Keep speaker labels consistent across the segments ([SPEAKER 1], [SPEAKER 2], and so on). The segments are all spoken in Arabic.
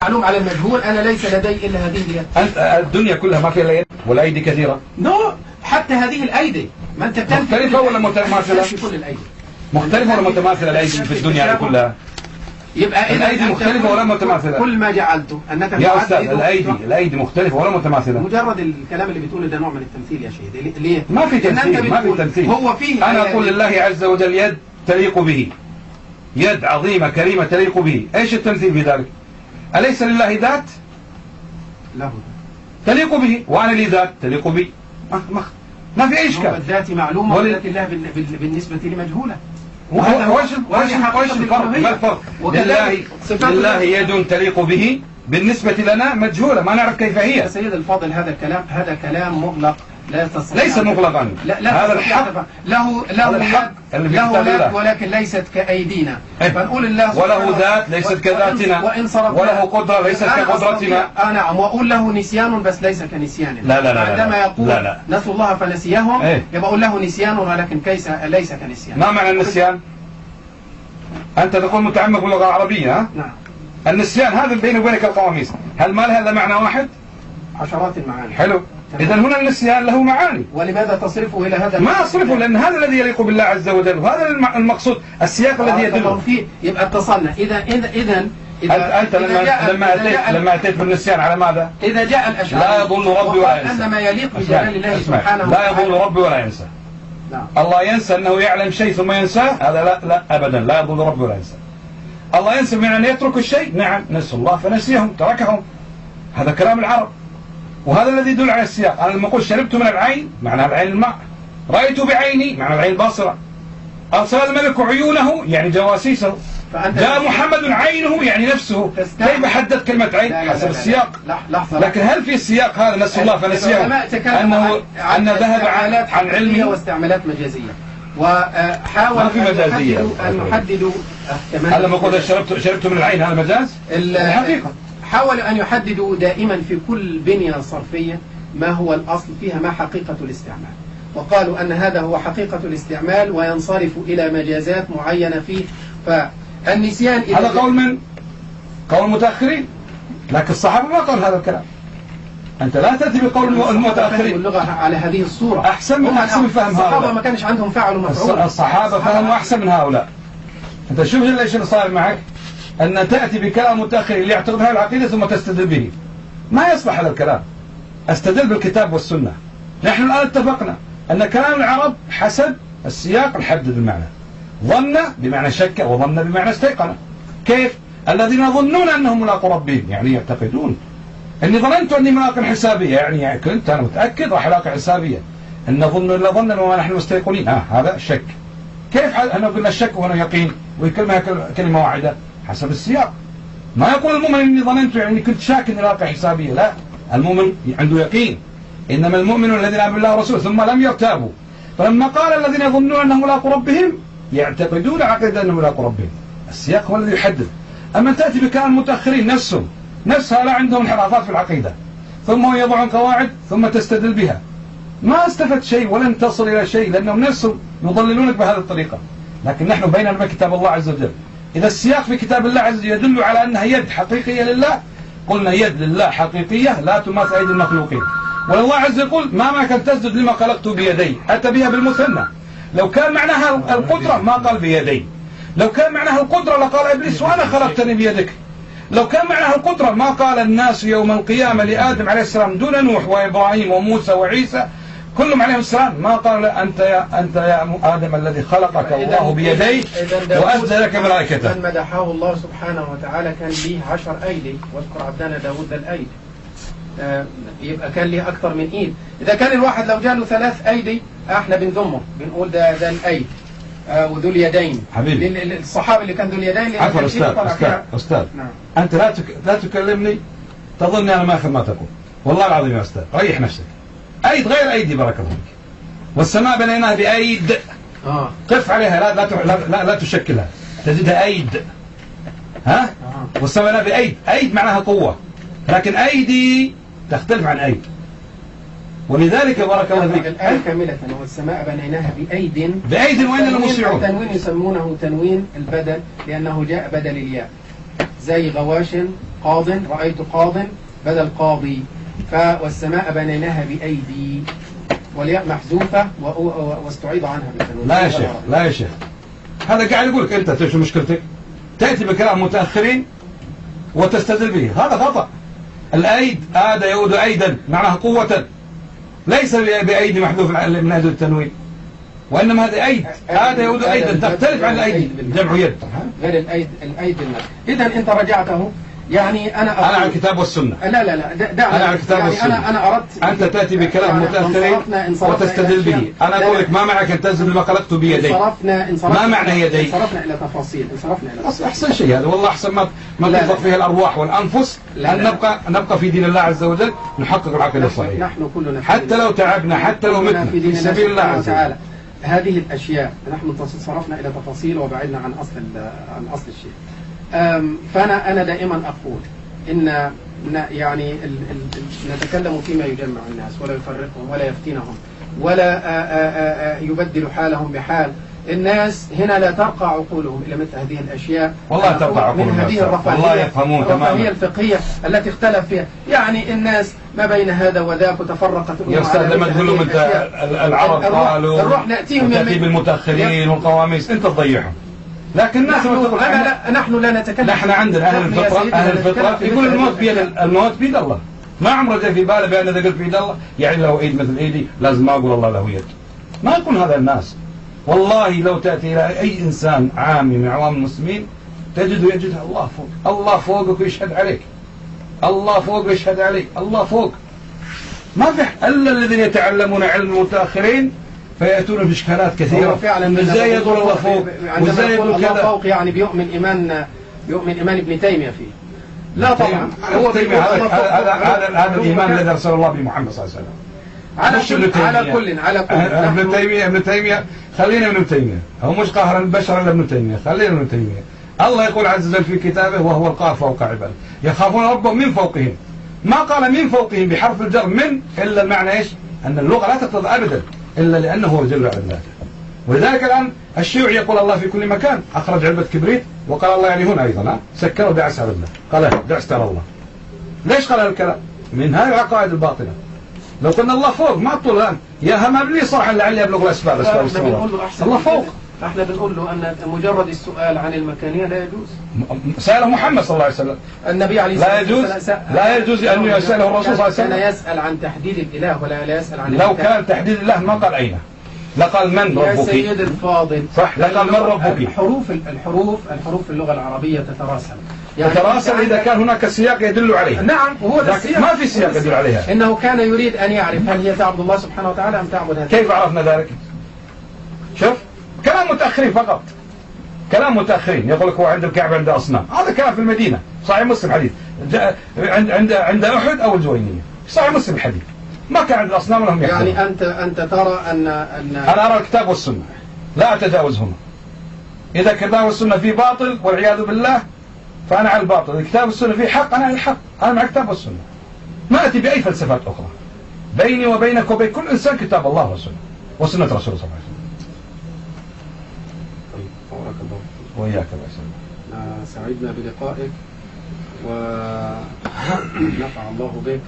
[SPEAKER 1] معلوم على المجهول. أنا ليس لدي إلا هذه اليد.
[SPEAKER 2] أنت الدنيا كلها ما فيها يد والأيدي كثيرة.
[SPEAKER 1] حتى هذه الأيدي ما أنت
[SPEAKER 2] مختلفة ولا متماثلة؟
[SPEAKER 1] في كل الأيدي
[SPEAKER 2] مختلفة ولا متماثلة الأيدي في الدنيا كلها؟
[SPEAKER 1] يبقى
[SPEAKER 2] الأيدي مختلفة ولا متماثلة؟
[SPEAKER 1] كل ما جعلته أنك
[SPEAKER 2] يا أستاذ الأيدي مختلفة ولا متماثلة؟
[SPEAKER 1] مجرد الكلام اللي بتقوله ده نوع من التمثيل يا شيخ. ليه؟
[SPEAKER 2] ما في تمثيل، ما في تمثيل.
[SPEAKER 1] هو فيه.
[SPEAKER 2] أنا أقول لله عز وجل يد تليق به، يد عظيمة كريمة تليق به. إيش التمثيل في ذلك؟ أليس لله ذات؟
[SPEAKER 1] له
[SPEAKER 2] تليق به، وأنا لي ذات تليق بي. ما في أي إشكال.
[SPEAKER 1] الذات معلومة وذات الله بالنسبة لي مجهولة.
[SPEAKER 2] وش الفرق؟ ما الفرق؟ لله يد تليق به، بالنسبة لنا مجهولة ما نعرف كيف هي.
[SPEAKER 1] يا سيد الفاضل هذا كلام مغلق لا تستطيع.
[SPEAKER 2] ليس مغلقا، هذا الحق.
[SPEAKER 1] له يد ولكن ليست كأيدينا. فنقول الله
[SPEAKER 2] وله ذات ليست كذاتنا، وله قدرة ليست كقدرتنا.
[SPEAKER 1] نعم. وأقول له نسيان بس ليس كنسياننا.
[SPEAKER 2] لا
[SPEAKER 1] عندما يقول نسوا الله فنسيهم يبقى أقول له نسيان ولكن ليس كنسيان.
[SPEAKER 2] ما معنى النسيان؟ أنت تقول متعمق باللغة العربية.
[SPEAKER 1] نعم.
[SPEAKER 2] النسيان هذا بيني وبينك القواميس، هل ما لها إلا معنى واحد؟
[SPEAKER 1] عشرات المعاني.
[SPEAKER 2] حلو. إذا هنا النسيان له معاني.
[SPEAKER 1] ولماذا تصرفه إلى هذا؟
[SPEAKER 2] ما أصرفه لأن هذا الذي يليق بالله عز وجل، وهذا المقصود، السياق الذي يدل
[SPEAKER 1] فيه. يبقى اتصلنا. إذا
[SPEAKER 2] أنت لما أتيت بالنسيان على ماذا؟
[SPEAKER 1] إذا جاء الأشعار
[SPEAKER 2] لا يضل ربي ولا ينسى.
[SPEAKER 1] أن ما يليق بجلال الله سبحانه
[SPEAKER 2] لا يضل ربي ولا ينسى. الله ينسى أنه يعلم شيء ثم ينساه، هذا لا أبدا لا يضل ربي ولا ينسى. الله ينسى من أن يترك الشيء، نعم نسوا الله فنسيهم تركهم، هذا كلام العرب، وهذا الذي يدل على السياق. أنا لما أقول شربت من العين معنى العين الماء، رأيت بعيني معنى العين الباصرة، أرسل الملك عيونه يعني جواسيسه، جاء محمد عينه يعني نفسه. كيف حدد كلمة عين؟ حسب السياق. لكن هل في السياق هذا نسوا الله فنسيهم أن ذهب عن علمه
[SPEAKER 1] واستعمالات مجازية؟ وحاول أن يحددوا
[SPEAKER 2] هل لما أقول شربت من العين هذا مجاز؟ الحقيقة
[SPEAKER 1] حاولوا أن يحددوا دائما في كل بنية صرفية ما هو الأصل فيها، ما حقيقة الاستعمال، وقالوا أن هذا هو حقيقة الاستعمال وينصرف إلى مجازات معينة فيه. فالنسيان
[SPEAKER 2] هذا قول من؟ قول المتأخرين، لكن الصحابة ما قال هذا الكلام. أنت لا تأتي بقول المتأخرين.
[SPEAKER 1] اللغة على هذه الصورة
[SPEAKER 2] أحسن من فهم هؤلاء.
[SPEAKER 1] الصحابة ما كانش عندهم فعل ومفعول.
[SPEAKER 2] الصحابة فهموا أحسن من هؤلاء. أنت شوف ليش اللي صار معك، أن تأتي بكلام متأخر اللي يعتقد هذه العقيدة ثم تستدل به. ما يصلح هذا الكلام. استدل بالكتاب والسنة. نحن الآن اتفقنا أن كلام العرب حسب السياق نحدد المعنى. ظن بمعنى شك، وظن بمعنى استيقن. كيف؟ الذين يظنون أنهم ملاقوا ربهم، يعني يعتقدون. إني ظننت أني ملاق حسابية، يعني كنت أنا متأكد راح ألاقي حسابية. إن نظن إلا ظنا وما نحن مستيقنين. هذا شك. كيف أنا قلنا الشك وهنا يقين وكلمة كلمة واحدة؟ حسب السياق. ما يقول المؤمن إني ظننت يعني كنت شاك إني لاقي حسابية، لا، المؤمن عنده يقين. إنما المؤمنون الذين آمنوا بالله ورسوله ثم لم يرتابوا. فلما قال الذين يظنون أنهم ملاقوا ربهم يعتقدون عقيدة أنهم ملاقوا ربهم. السياق هو الذي يحدد. أما تأتي بكلام المتأخرين نفسها لا عندهم انحرافات في العقيدة، ثم يضعون قواعد ثم تستدل بها، ما استفدت شيء ولن تصل إلى شيء، لأنهم نفسهم يضللونك بهذه الطريقة. لكن نحن بيننا كتاب الله عز وجل. إذا السياق في كتاب الله عز وجل يدل على أنها يد حقيقية لله، قلنا يد لله حقيقية لا تماثل أيدي المخلوقين. والله عز وجل يقول ما كان تسجد لما خلقت بيدي، أتى بها بالمثنى. لو كان معناها القدرة ما قال بيدي. لو كان معناها القدرة لقال إبليس وأنا خلقتني بيدك. لو كان معناها القدرة ما قال الناس يوم القيامة لآدم عليه السلام دون نوح وإبراهيم وموسى وعيسى كلهم عليهم السلام، ما قال أنت يا آدم الذي خلقك الله بيديه وأسجد لك ملائكته.
[SPEAKER 1] من مدحه الله سبحانه وتعالى كان ليه 10 أيدي، واذكر عبدنا داود الأيد. يبقى كان ليه أكثر من إيد. إذا كان الواحد لو جاله 3 أيدي احنا بنذمه، بنقول ده الأيد وذو اليدين.
[SPEAKER 2] حبيبي
[SPEAKER 1] الصحابة اللي كان ذو اليدين.
[SPEAKER 2] عفوا أستاذ نعم. أنت لا تكلمني تظنني أنا ما أخذ ما تقول. والله العظيم يا أستاذ ريح نفسك. أيد غير أيدي بارك الله فيك. والسماء بنيناها بأيد. قف عليها لا تشكلها، تجدها أيد. والسماء بنيناها بأيد. أيد معناها قوة، لكن أيدي تختلف عن أيد. ولذلك بارك الله فيك
[SPEAKER 1] الآية كاملة والسماء بنيناها بأيد.
[SPEAKER 2] وإننا لموسعون.
[SPEAKER 1] تنوين يسمونه تنوين البدل لأنه جاء بدل الياء، زي غواش قاض، رأيت قاض بدل قاضي. والسماء بنيناها بأيدي، والياء محذوفة واستعيض عنها بالتنوين.
[SPEAKER 2] لا يا شيخ، لا يا شيخ، هذا قاعد يقول لك أنت شو مشكلتك؟ تأتي بكلام متأخرين وتستدل به، هذا خطأ. الأيد آد يؤود أيدا معناها قوة، ليس بأيدي محذوف من أجل التنوين، وإنما هذا أيد آد يؤود أيدا، تختلف عن الأيدي جمع يد
[SPEAKER 1] غير الأيد بالنسبة. إذا أنت رجعته، يعني أنا
[SPEAKER 2] على الكتاب والسنة.
[SPEAKER 1] لا دعني،
[SPEAKER 2] أنا على الكتاب
[SPEAKER 1] يعني
[SPEAKER 2] والسنة.
[SPEAKER 1] أنا أردت
[SPEAKER 2] أنت تأتي بكلام متأخرين وتستدل به. أنا أقول لك ما معك أن تنزل بما خلقت بيدي. ما معنى يدي؟
[SPEAKER 1] انصرفنا إلى تفاصيل،
[SPEAKER 2] أحسن شيء هذا، والله أحسن ما تنفق فيه الأرواح والأنفس أن نبقى في دين الله عز وجل، نحقق العقيدة الصحيحة.
[SPEAKER 1] نحن كلنا
[SPEAKER 2] حتى لو تعبنا، حتى لو متنا في سبيل الله عز وجل.
[SPEAKER 1] هذه الأشياء نحن صرفنا إلى تفاصيل وبعدنا عن أصل الشيء. فأنا دائما أقول إن يعني نتكلم فيما يجمع الناس ولا يفرقهم ولا يفتنهم ولا يبدل حالهم بحال. الناس هنا لا ترقى عقولهم إلى مثل هذه الأشياء،
[SPEAKER 2] والله ترقى عقولهم
[SPEAKER 1] من هذه الرفاهية الفقهية التي اختلف فيها. يعني الناس ما بين هذا وذاك وتفرقت
[SPEAKER 2] يا أستاذ، لما تقول لهم أنت العرب قالوا
[SPEAKER 1] نروح نأتيهم
[SPEAKER 2] وتأتي بالمتأخرين والقواميس، أنت تضيعهم. لكن الناس
[SPEAKER 1] نحن لا نتكلم.
[SPEAKER 2] نحن عندنا أهل الفطرة يقول الموت بيد الله. ما عمره جاء في باله بأن إذا قلت بيد الله يعني له ايد مثل ايدي لازم ما اقول الله له يد. ما يكون هذا الناس. والله لو تأتي إلى أي إنسان عامي من عوام المسلمين يجدها الله فوق، الله فوقك ويشهد عليك، الله فوق ويشهد عليك، الله فوق. ما في إلا الذين يتعلمون علم المتأخرين فيأتون بإشكالات كثيرة.
[SPEAKER 1] فعلا
[SPEAKER 2] وإزاي يقول الله فوق وإزاي يقول كذا.
[SPEAKER 1] الله فوق يعني بيؤمن إيمان ابن تيمية فيه. لا طبعا هو
[SPEAKER 2] هذا الإيمان الذي أرسل الله بمحمد صلى الله عليه وسلم.
[SPEAKER 1] على كل
[SPEAKER 2] ابن تيمية خلينا ابن تيمية، هو مش قاهر البشر إلا ابن تيمية، خلينا ابن تيمية. الله يقول عز وجل في كتابه وهو القاهر فوق عباده يخافون ربهم من فوقهم. ما قال من فوقهم بحرف الجر من إلا المعنى إيش؟ أن اللغة لا تقتضي أبدا إلا لأنه هو جل وعلا ذاته. ولذلك الآن الشيوعي يقول الله في كل مكان، أخرج علبة كبريت وقال الله يعني هنا أيضا سكروا دعس على الله، قال دعس ترى الله. ليش قال هذا الكلام؟ من هذه العقائد الباطلة. لو قلنا الله فوق ما طول الآن يا هم لي صراحة لعلي أبلغ الأسباب. الله فوق.
[SPEAKER 1] احنا بنقول له أن مجرد السؤال عن المكانية لا يجوز.
[SPEAKER 2] سأله محمد صلى الله عليه وسلم.
[SPEAKER 1] النبي عليه الصلاة والسلام
[SPEAKER 2] لا يجوز أن يسأله الرسول صلى الله عليه وسلم.
[SPEAKER 1] كان يسأل عن تحديد الإله ولا يسأل عن
[SPEAKER 2] لو كان تحديد الله ما قال أين، لقال من ربك.
[SPEAKER 1] يا سيد الفاضل
[SPEAKER 2] صح، لقال من ربك.
[SPEAKER 1] الحروف في اللغة العربية تتراسل.
[SPEAKER 2] تتراسل إذا كان هناك سياق يدل عليه.
[SPEAKER 1] نعم، وهو السياق.
[SPEAKER 2] ما في سياق يدل عليها.
[SPEAKER 1] إنه كان يريد أن يعرف هل هي تعبد الله سبحانه وتعالى أم تعبد هذا.
[SPEAKER 2] كيف عرفنا ذلك؟ شوف كلام متأخرين فقط، كلام متأخرين يقول لك هو عند الكعبة عند أصنام. هذا كلام في المدينة، صحيح مسلم حديث عند أحد أو الجوينية، صحيح مسلم الحديث. ما كان عند الأصنام لهم يحضرون.
[SPEAKER 1] يعني أنت ترى أن
[SPEAKER 2] أنا أرى الكتاب والسنة لا أتجاوزهما. إذا الكتاب والسنة فيه باطل والعياذ بالله فأنا على الباطل، الكتاب والسنة فيه حق أنا على الحق، أنا مع الكتاب والسنة. ما أتي بأي فلسفات أخرى. بيني وبينك وبين كل إنسان كتاب الله والسنة وسنة رسوله صلى الله عليه وسلم.
[SPEAKER 1] بارك الله فيك.
[SPEAKER 2] وإياك الله يسلمك.
[SPEAKER 1] سعدنا بلقائك ونفع الله بك،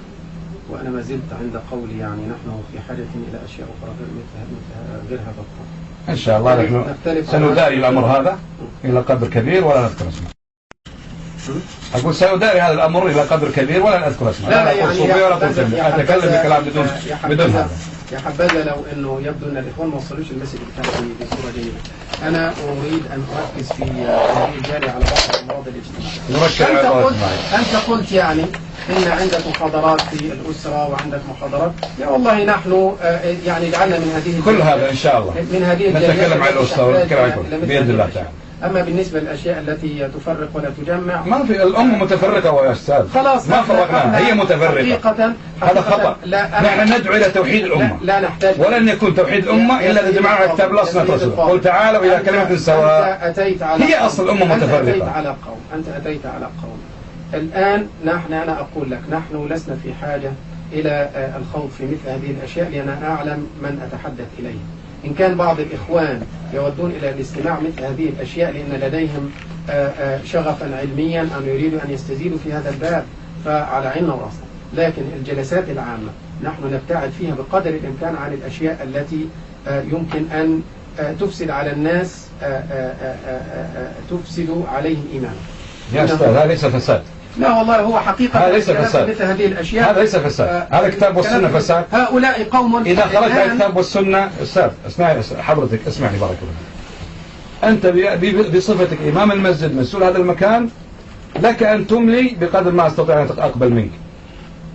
[SPEAKER 1] وأنا ما زلت عند قولي يعني نحن في حاجة إلى أشياء أخرى مثل غير هذا القول.
[SPEAKER 2] إن شاء الله نحن سنداري الأمر هذا إلى قدر كبير ولا نذكر اسمه. أقول سيداري هذا الأمر إلى قدر كبير ولا نذكر اسمه.
[SPEAKER 1] لا يعني
[SPEAKER 2] أتكلم بكلام بدون هذا.
[SPEAKER 1] يا حبذا لو أنه يبدو أن الإخوان ما وصلوش المسج بتاعتي بصورة جيدة. أنا أريد أن أركز في هذه الجارية على بعض الأمراض الاجتماعية. أنت قلت يعني إن عندك محاضرات في الأسرة وعندك محاضرات. يا والله نحن يعني جعلنا من هذه
[SPEAKER 2] كل هذا إن شاء الله
[SPEAKER 1] من هذه
[SPEAKER 2] نتكلم عن الأسرة ونتكلم عن كل بإذن الله تعالى.
[SPEAKER 1] أما بالنسبة للأشياء التي تفرق ولا تجمع
[SPEAKER 2] ما في. الأمة متفرقة يا أستاذ،
[SPEAKER 1] خلاص
[SPEAKER 2] ما فرقناها، هي متفرقة.
[SPEAKER 1] حقيقة
[SPEAKER 2] هذا خطأ. نحن ندعو إلى توحيد الأمة،
[SPEAKER 1] لا نحتاج
[SPEAKER 2] ولن يكون توحيد الأمة إلا إذا جمعنا على كتاب الله وسنة رسوله. قل تعالوا إلى كلمة سواء. هي أصل الأمة متفرقة.
[SPEAKER 1] أنت أتيت على قوم. الآن أنا أقول لك نحن لسنا في حاجة إلى الخوض في مثل هذه الأشياء لأن أعلم من أتحدث إليه. إن كان بعض الإخوان يودون إلى الاستماع مثل هذه الأشياء لأن لديهم شغفا علميا أو يريدوا أن يستزيدوا في هذا الباب فعلى عيننا وراسنا، لكن الجلسات العامة نحن نبتعد فيها بقدر الإمكان عن الأشياء التي يمكن أن تفسد على الناس، تفسد عليهم إيمانهم.
[SPEAKER 2] يا أستاذ هذا ليس فساد.
[SPEAKER 1] لا والله هو حقيقة
[SPEAKER 2] هذا ليس فساد.
[SPEAKER 1] مثل هذه الأشياء
[SPEAKER 2] هذا ليس فساد. هذا كتاب والسنة فساد.
[SPEAKER 1] هؤلاء قوم
[SPEAKER 2] إذا خرجت على الكتاب والسنة أستاذ اسمعني حضرتك اسمعني بارك الله. أنت بصفتك إمام المسجد مسؤول هذا المكان لك أن تملي بقدر ما أستطيع أن أقبل منك،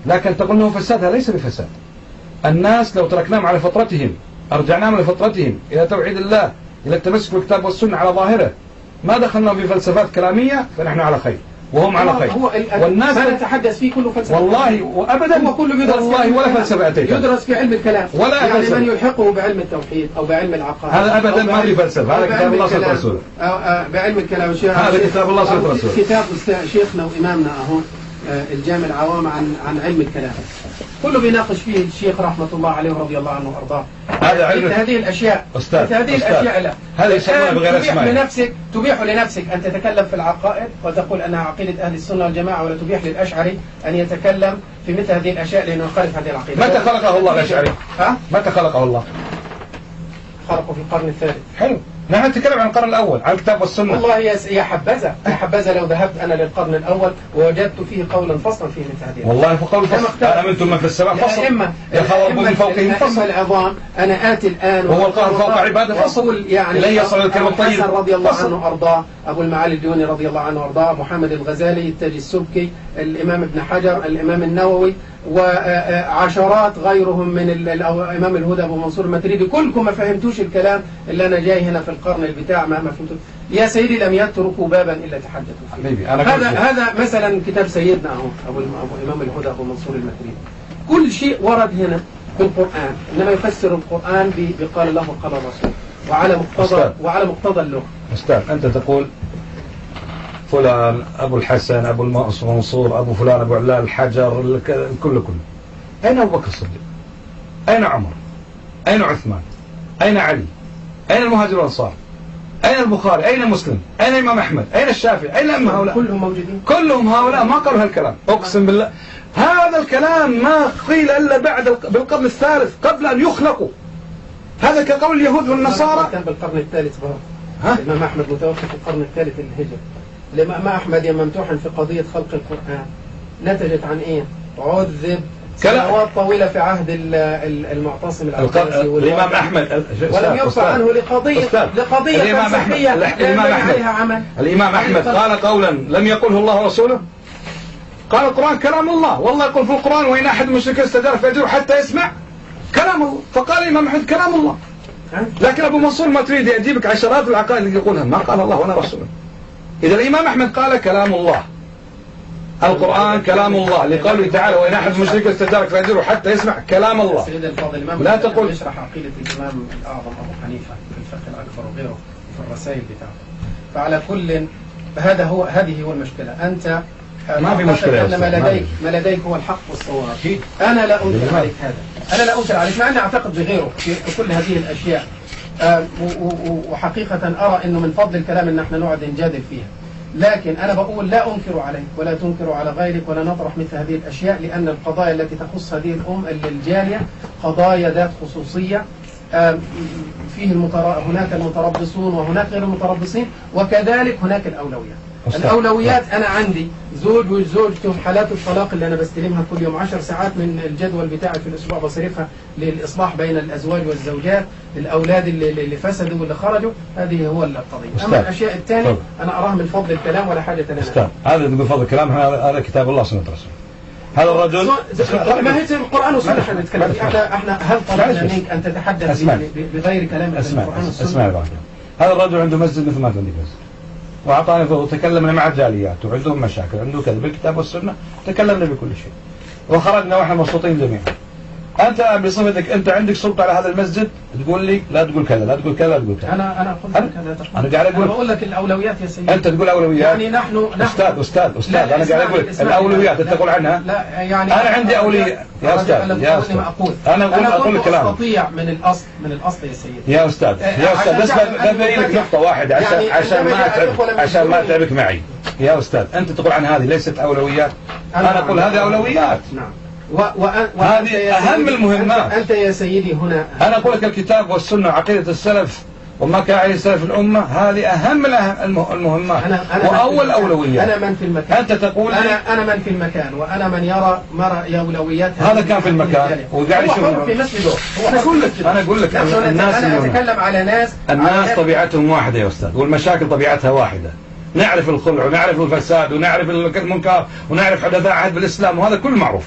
[SPEAKER 2] لكن تقول أنه فساد هذا ليس بفساد. الناس لو تركناهم على فطرتهم أرجعناهم لفطرتهم إلى توحيد الله إلى التمسك بالكتاب والسنة على ظاهره، ما دخلنا في فلسفات كلامية فنحن على خير وهم على خير.
[SPEAKER 1] والناس ما نتحدث فيه كله فلسفة
[SPEAKER 2] والله وأبدا
[SPEAKER 1] هو كله يدرس
[SPEAKER 2] والله ولا فلسفة أتيت
[SPEAKER 1] يدرس في علم الكلام
[SPEAKER 2] ولا
[SPEAKER 1] يعني
[SPEAKER 2] فلسفة.
[SPEAKER 1] من يلحقه بعلم التوحيد أو بعلم العقائد
[SPEAKER 2] هذا أبدا ما في فلسفة، هذا كتاب الله سنة رسوله.
[SPEAKER 1] بعلم الكلام
[SPEAKER 2] هذا كتاب الله سنة رسوله.
[SPEAKER 1] كتاب شيخنا وإمامنا أهو الجامع العوام عن علم الكلام كله بيناقش فيه الشيخ رحمة الله عليه ورضي الله عنه وأرضاه.
[SPEAKER 2] هذا علم
[SPEAKER 1] هذه الأشياء
[SPEAKER 2] أستاذ
[SPEAKER 1] هذه الأشياء لا
[SPEAKER 2] هذا يسمونها بغير اسماء.
[SPEAKER 1] تبيح لنفسك أن تتكلم في العقائد وتقول أنها عقيدة أهل السنة والجماعة، ولا تبيح للأشعري أن يتكلم في مثل هذه الأشياء لأنه يخالف هذه العقيدة.
[SPEAKER 2] متى خلقه الله الأشعري؟ متى خلقه الله؟
[SPEAKER 1] خلقه في القرن الثالث.
[SPEAKER 2] حلو، نحن نتكلم عن القرن الأول عن الكتاب والسنة.
[SPEAKER 1] والله يا حبذا لو ذهبت أنا للقرن الأول ووجدت فيه قولا فصلا فيه مثل هذه.
[SPEAKER 2] والله فقول فصل. أأمنتم من في السماء فصل. يخاف من فوقهم فصل.
[SPEAKER 1] العظام أنا آتي الآن
[SPEAKER 2] وهو القهر فوق عباده فصل.
[SPEAKER 1] يعني
[SPEAKER 2] لن يصل الكلمة الطيب.
[SPEAKER 1] الحسن رضي الله عنه وأرضاه، أبو المعالي الديوني رضي الله عنه وأرضاه، محمد الغزالي، التاج السبكي، الإمام ابن حجر، الإمام النووي، وعشرات غيرهم من الإمام الهدى أبو منصور الماتريدي. كلكم ما فهمتوش الكلام اللي أنا جاي هنا في القرن البتاع ما فهمتوش يا سيدي. لم يتركوا بابا إلا تحدثوا فيه. هذا مثلا كتاب سيدنا أبو إمام الهدى أبو منصور الماتريدي. كل شيء ورد هنا في القرآن، إنما يفسر القرآن بقال الله وقال الرسول وعلى مقتضى اللغة.
[SPEAKER 2] أستاذ أنت تقول فلان أبو الحسن أبو المنصور أبو فلان أبو علال الحجر كله. أين أبو بكر الصديق؟ أين عمر؟ أين عثمان؟ أين علي؟ أين المهاجر والأنصار؟ أين البخاري؟ أين مسلم؟ أين الإمام أحمد؟ أين الشافعي؟ أين الأئمة هؤلاء؟
[SPEAKER 1] كلهم موجودين.
[SPEAKER 2] كلهم هؤلاء ما قالوا هالكلام، أقسم بالله هذا الكلام ما قيل إلا بالقرن الثالث قبل أن يخلقوا. هذا كقول اليهود والنصارى.
[SPEAKER 1] كان بالقرن الثالث برضه. الإمام أحمد متوفى في القرن الثالث للهجرة. الإمام أحمد يوم امتحن في قضية خلق القرآن نتجت عن إيه؟ عذب سنوات طويلة في عهد المعتصم العباسي
[SPEAKER 2] الإمام أحمد
[SPEAKER 1] ولم يرفع عنه لقضية فلسفية
[SPEAKER 2] الإمام أحمد قال قولا لم يقله الله ورسوله. قال القرآن كلام الله، والله يقول في القرآن وإن أحد المشركين استجار فأجره حتى يسمع كلام الله. فقال الإمام أحمد كلام الله. لكن أبو منصور ما تريد يجيبك عشرات العقائد اللي يقولها ما قال الله ولا رسوله. إذا الإمام أحمد قال كلام الله، القرآن كلام الله لقوله تعالى وإن أحد المشركين استجارك فأجره حتى يسمع كلام الله.
[SPEAKER 1] سيد الفاضل الإمام
[SPEAKER 2] لا تقول
[SPEAKER 1] يشرح عقيدة الإمام الأعظم أبو حنيفة في الفقه الأكبر وغيره في الرسائل بتاعته. فعلى كل هذه هو المشكلة. أنت
[SPEAKER 2] ما في مشكلة
[SPEAKER 1] أن ما لديك هو الحق والصواب. أنا لا أنكر عليك هذا، أنا لا أنكر عليك، مع أني أعتقد بغيره في كل هذه الأشياء. وحقيقة أرى أنه من فضل الكلام أن احنا نقعد نجادل فيها، لكن أنا بقول لا أنكر عليك ولا تنكر على غيرك ولا نطرح مثل هذه الأشياء، لأن القضايا التي تخص هذه الجالية قضايا ذات خصوصية. فيه هناك المتربصون وهناك غير المتربصين، وكذلك هناك الأولويات. أنا عندي زوج وزوجته، حالات الطلاق اللي أنا بستلمها كل يوم 10 ساعات من الجدول بتاعي في الأسبوع بصرفها للإصلاح بين الأزواج والزوجات، الأولاد اللي فسدوا واللي خرجوا. هذه هو القضية. أما الأشياء الثانية أنا أراها من فضل الكلام ولا حاجة لنا.
[SPEAKER 2] أستاذ هذا من فضل الكلام، هذا كتاب الله سنة رسول. هذا الرجل
[SPEAKER 1] ما هي القرآن والسنة احنا نتكلم. احنا هل طلبنا منك أن تتحدث بغير كلام القرآن والسنة؟
[SPEAKER 2] اسمع هذا الرجل عنده مسجد مثل ما عندي مسجد، وأعطاني وتكلمنا مع الجاليات وعندهم مشاكل، عنده كذا بالكتاب والسنة، تكلمنا بكل شيء وخرجنا واحنا مبسوطين جميعا. أنت بصفتك أنت عندك سلطة على هذا المسجد تقول لي لا تقول كذا لا تقول كذا لا تقول كذا.
[SPEAKER 1] أنا قلت كذا.
[SPEAKER 2] أنا قاعد أقول.
[SPEAKER 1] أنا بقول لك الأولويات يا سيدي.
[SPEAKER 2] أنت تقول أولويات.
[SPEAKER 1] يعني نحن
[SPEAKER 2] أستاذ أنا قاعد أقول الأولويات أنت تقول عنها.
[SPEAKER 1] لا يعني
[SPEAKER 2] أنا عندي أولوية يا أستاذ. أنا أقول كلام.
[SPEAKER 1] أستطيع من الأصل يا سيدي.
[SPEAKER 2] يا أستاذ بس ببين لك نقطة واحدة عشان ما أتعبك معي. يا أستاذ أنت تقول عن هذه ليست أولويات. أنا أقول هذه أولويات.
[SPEAKER 1] نعم.
[SPEAKER 2] هذه أهم المهمات.
[SPEAKER 1] أنت يا سيدي هنا
[SPEAKER 2] أنا أقول لك الكتاب والسنة وعقيدة السلف وما كان عليه سلف الأمة هذه أهم المهمات وأول أولويات.
[SPEAKER 1] أنا من في المكان.
[SPEAKER 2] أنت تقول
[SPEAKER 1] أنا من في المكان وأنا من يرى أولويات.
[SPEAKER 2] هذا كان في المكان وقاعد يشوف
[SPEAKER 1] في مسجده.
[SPEAKER 2] أنا أقول لك
[SPEAKER 1] أنا أتكلم على
[SPEAKER 2] الناس طبيعتهم واحدة يا أستاذ والمشاكل طبيعتها واحدة. نعرف الخلع ونعرف الفساد ونعرف المنكر ونعرف حدث عهد بالإسلام وهذا كله معروف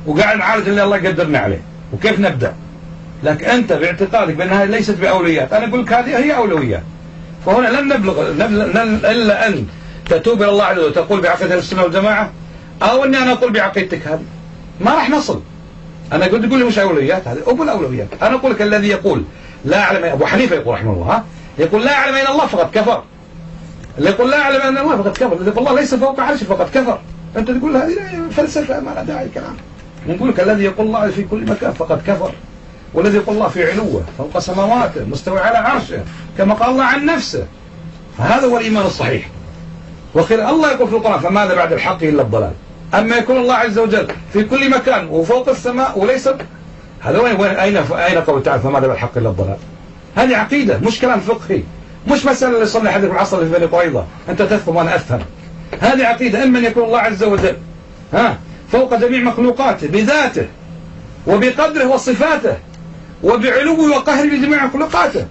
[SPEAKER 2] وقاعد نعالج اللي الله قدرنا عليه وكيف نبدأ. لكن أنت باعتقادك بأنها ليست بأولويات أنا أقول لك هذه هي أولويات. فهنا لن نبلغ إلا أن تتوب إلى الله عز وجل وتقول بعقيدة السنة والجماعة أو أني أنا أقول بعقيدتك هذه ما راح نصل. أنا قلت تقول لي مش أولويات هذه أقول أولويات. أنا أقول لك الذي يقول لا أعلم أبو حنيفة يقول رحمه الله يقول لا أعلم أين الله فقد كفر. اللي يقول لا أعلم أن الله فقد كفر. اللي يقول الله ليس فوق عرشه فقد كفر. أنت تقول هذه فلسفة ما لها داعي كلام. نقول لك الذي يقول الله في كل مكان فقد كفر والذي يقول الله في علوه فوق سماواته مستوى على عرشه كما قال الله عن نفسه. فهذا هو الإيمان الصحيح. وخير الله يقول في القرآن فماذا بعد الحق إلا الضلال. أما يكون الله عز وجل في كل مكان وفوق السماء وليس هذا وين أين قول تعالى فماذا بعد الحق إلا الضلال. هذه عقيدة مش كلام فقهي مش مسألة اللي صلى حديث العصر في بني قريظة أنت تفهم وأنا أفهم. هذه عقيدة إما أن يكون الله عز وجل فوق جميع مخلوقاته بذاته وبقدره وصفاته وبعلوه وقهره بجميع مخلوقاته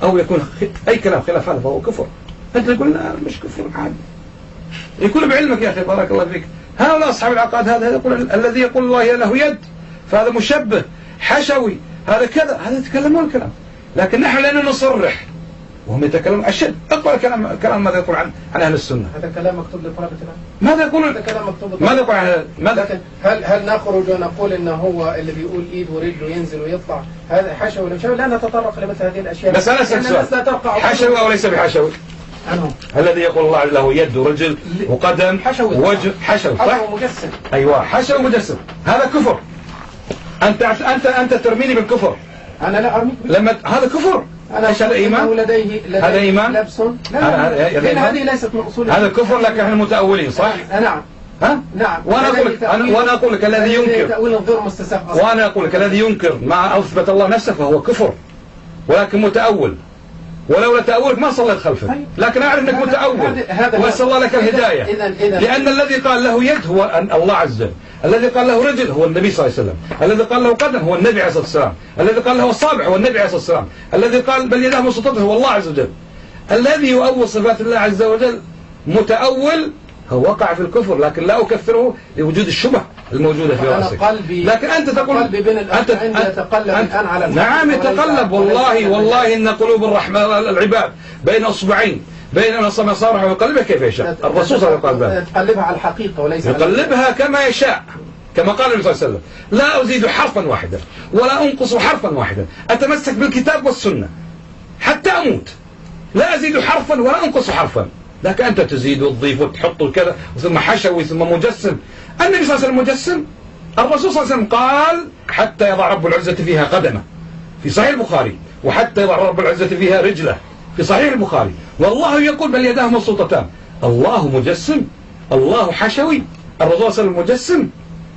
[SPEAKER 2] أو يكون أي كلام خلاف هذا فهو كفر. أنت تقول لا مش كفر عادي يكون بعلمك يا أخي بارك الله فيك. هؤلاء أصحاب العقائد هذا يقول الذي يقول الله له يد فهذا مشبه حشوي هذا كذا هذا يتكلمون الكلام. لكن نحن لأننا نصرح وهم يتكلمون أشد أقوى كلام ماذا يقول عن أهل السنة.
[SPEAKER 1] هذا كلام مكتوب لطلبة العلم.
[SPEAKER 2] ماذا يقول
[SPEAKER 1] هذا كلام مكتوب
[SPEAKER 2] ماذا يقول عن
[SPEAKER 1] لكن هل نخرج ونقول إنه هو اللي بيقول إيد ورجل وينزل ويطلع هذا حشو ولا مش لا نتطرق لمثل هذه الأشياء.
[SPEAKER 2] بس أنا أسأل سؤال حشو أو ليس بحشو؟ الذي يقول الله له يد ورجل وقدم ووجه حشو صح؟
[SPEAKER 1] حشو مجسم.
[SPEAKER 2] أيوة حشو مجسم هذا كفر. أنت ترميني بالكفر.
[SPEAKER 1] أنا لا أرميك
[SPEAKER 2] لما هذا كفر.
[SPEAKER 1] ايش
[SPEAKER 2] الايمان؟
[SPEAKER 1] لديه
[SPEAKER 2] هذا ايمان؟
[SPEAKER 1] لبس لا هذه ليست من اصول
[SPEAKER 2] هذا كفر لكن احنا متأولين صح؟
[SPEAKER 1] نعم
[SPEAKER 2] نعم وانا اقول لك الذي ينكر
[SPEAKER 1] تأويل غير مستساغ
[SPEAKER 2] وانا اقول لك الذي ينكر ما اثبت الله نفسه فهو كفر ولكن متأول ولولا تأولك ما صليت خلفه لكن اعرف انك متأول واسال الله لك الهدايه لان الذي قال له يد هو الله عز وجل الذي قال له رجل هو النبي صلى الله عليه وسلم الذي قال له قدم هو النبي عليه الصلاه والسلام الذي قال له اصابع هو النبي عليه الصلاه والسلام الذي قال بل يداه مبسوطتان هو الله عز وجل. الذي يؤول صفات الله عز وجل متأول هو وقع في الكفر لكن لا أكفره لوجود الشبه الموجودة في رأسك. لكن أنت تقول
[SPEAKER 1] أنت يتقلب الآن على
[SPEAKER 2] نعم يتقلب والله إن قلوب العباد بين أصبعين بين مصارح ويقلبها كيف يشاء. الرسول صلى الله عليه وسلم
[SPEAKER 1] يقلبها على الحقيقة وليس
[SPEAKER 2] يقلبها كما يشاء كما قال النبي صلى الله عليه وسلم لا أزيد حرفا واحدا ولا أنقص حرفا واحدا أتمسك بالكتاب والسنة حتى أموت لا أزيد حرفا ولا أنقص حرفا. لكن أنت تزيد وتضيف وتحط وكذا ثم حشوي ثم مجسم. النبي صلى الله عليه وسلم مجسم. الرسول صلى الله عليه وسلم قال حتى يضع رب العزة فيها قدمه في صحيح البخاري وحتى يضع رب العزة فيها رجله في صحيح البخاري والله يقول بل يداه مبسوطتان. الله مجسم الله حشوي الرسول صلى الله عليه وسلم مجسم.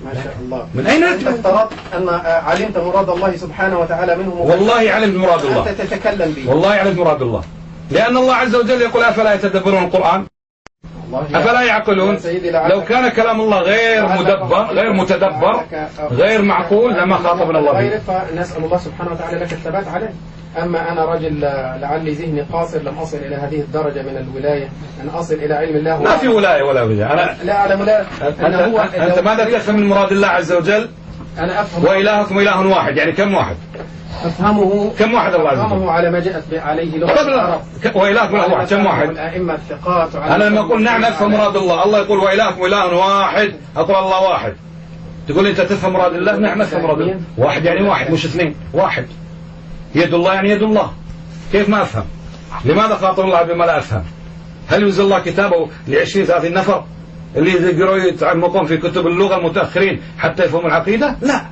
[SPEAKER 1] ما شاء الله.
[SPEAKER 2] من أين
[SPEAKER 1] أنت افترضت أن علمت مراد الله سبحانه وتعالى منه
[SPEAKER 2] والله علمت مراد الله
[SPEAKER 1] أنت تتكلم به
[SPEAKER 2] والله علمت مراد الله لأن الله عز وجل يقول أفلا يتدبرون القرآن أفلا يعقلون. لو كان كلام الله غير مدبر غير متدبر غير معقول لما خاطبنا الله به.
[SPEAKER 1] فنسأل الله سبحانه وتعالى لك الثبات عليه. أما أنا رجل لعلي ذهني قاصر لم أصل إلى هذه الدرجة من الولاية أن أصل إلى علم الله
[SPEAKER 2] ما في ولاية ولا ولاية. أنا
[SPEAKER 1] لا أعلم لا
[SPEAKER 2] أنت ماذا تفهم من مراد الله عز وجل؟
[SPEAKER 1] أنا أفهم
[SPEAKER 2] وإلهكم إله واحد يعني كم واحد؟
[SPEAKER 1] أفهمه
[SPEAKER 2] كم واحد الله عز وجل؟
[SPEAKER 1] أفهمه على ما جاءت عليه لغة العرب
[SPEAKER 2] وإلهكم إله واحد كم واحد؟
[SPEAKER 1] الأئمة الثقات
[SPEAKER 2] أنا لما أقول نعم أفهم مراد الله الله يقول وإلهكم إله واحد أقول الله واحد تقول أنت تفهم مراد الله؟ نعم نفهم مراد الله. واحد يعني واحد مش اثنين، واحد. يد الله يعني يد الله. كيف ما أفهم؟ لماذا خاطر الله بما لا أفهم؟ هل ينزل الله كتابه ل20-30 نفر اللي يقرأوا يتعمقون في كتب اللغة المتأخرين حتى يفهموا العقيدة؟ لا،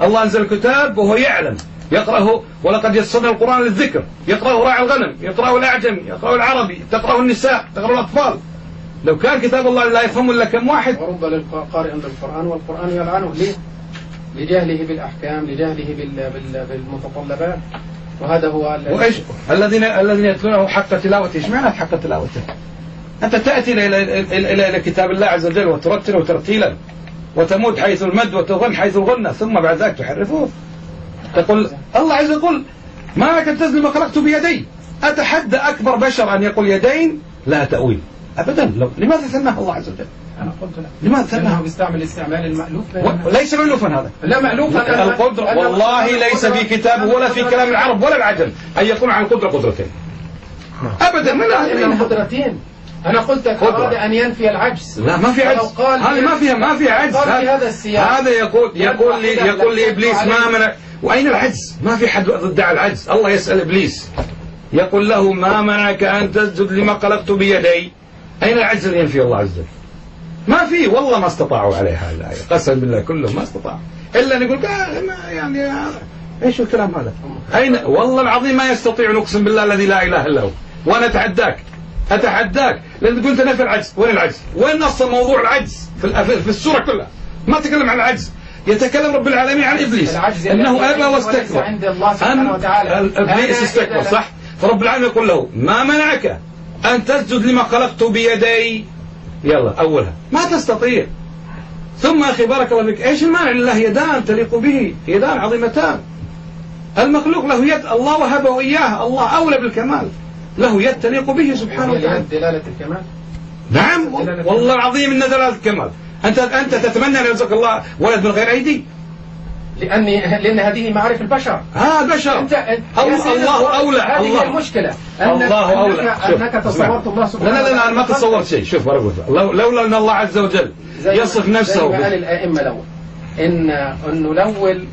[SPEAKER 2] الله أنزل الكتاب وهو يعلم، يقرأه. ولقد يسرنا القرآن للذكر، يقرأه راعي الغنم، يقرأه الأعجمي، يقرأه العربي، تقرأه النساء، تقرأه الأطفال. لو كان كتاب الله لا يفهم إلا كم واحد.
[SPEAKER 1] ورب للقارئ عند القرآن والقرآن يلعنه. ليه؟ لجهله بالأحكام، لجهله بالمتطلبات. وهذا هو
[SPEAKER 2] وإيش الذين يتلونه حق تلاوته. إيش معنى حق تلاوته؟ أنت تأتي إلى كتاب الله عز وجل وترتله ترتيلا، وتمود حيث المد وتغن حيث الغنة، ثم بعد ذلك تحرفوه. تقول الله عز وجل ما كنت لما خلقت بيدي. أتحدى أكبر بشر أن يقول يدين لا تأويل أبدا. لماذا ثناه الله عز وجل؟
[SPEAKER 1] أنا قلت لك
[SPEAKER 2] لماذا ثناه؟
[SPEAKER 1] بيستعمل استعمال المألوف.
[SPEAKER 2] ليس مألوفا هذا.
[SPEAKER 1] لا مألوفا.
[SPEAKER 2] القدرة والله ليس في كتاب ولا في كلام العرب ولا العجم أن يكون عن القدرة قدرتين أبدا.
[SPEAKER 1] من قدرتين. أنا قلت أراد أن ينفي العجز.
[SPEAKER 2] لا ما في عجز. هذا ما فيها عجز. هذا يقول لي إبليس ما منع. وأين العجز؟ ما في حد ادعى العجز. الله يسأل إبليس يقول له ما منعك أن تسجد لما خلقت بيدي. أين العجز اللي ينفي الله عز وجل؟ ما في. والله ما استطاعوا عليها الآية، قسم بالله كلهم ما استطاعوا إلا أن يقول يعني إيش الكلام هذا؟ أين؟ والله العظيم ما يستطيع. نقسم بالله الذي لا إله إلا هو. وأنا أتحداك لأن قلت نفي العجز. وين العجز؟ وين نص موضوع العجز في السورة كلها؟ ما تكلم عن العجز. يتكلم رب العالمين عن إبليس أنه أبى واستكبر.
[SPEAKER 1] عند الله سبحانه وتعالى.
[SPEAKER 2] إبليس استكبر صح؟ فرب العالمين يقول له ما منعك أن تسجد لما خلقت بيدي. يلا أولها ما تستطيع. ثم أخي بارك الله فيك إيش المانع؟ لله يدان تليق به، يدان عظيمتان. المخلوق له يد، الله وهبه إياه، الله أولى بالكمال، له يد تليق به سبحانه وتعالى.
[SPEAKER 1] دلالة الكمال.
[SPEAKER 2] نعم والله العظيم إن دلالة الكمال. أنت تتمنى أن يرزق الله ولد من غير أيدي؟
[SPEAKER 1] لأن هذه معارف البشر.
[SPEAKER 2] البشر. الله أولى.
[SPEAKER 1] هذه المشكلة.
[SPEAKER 2] الله أولى.
[SPEAKER 1] أنك تصورت الله سبحانه وتعالى.
[SPEAKER 2] لا أنا ما تصورت شيء. شوف لولا أن الله عز وجل يصف نفسه.
[SPEAKER 1] زي ما قال الأئمة الأول إنه الأول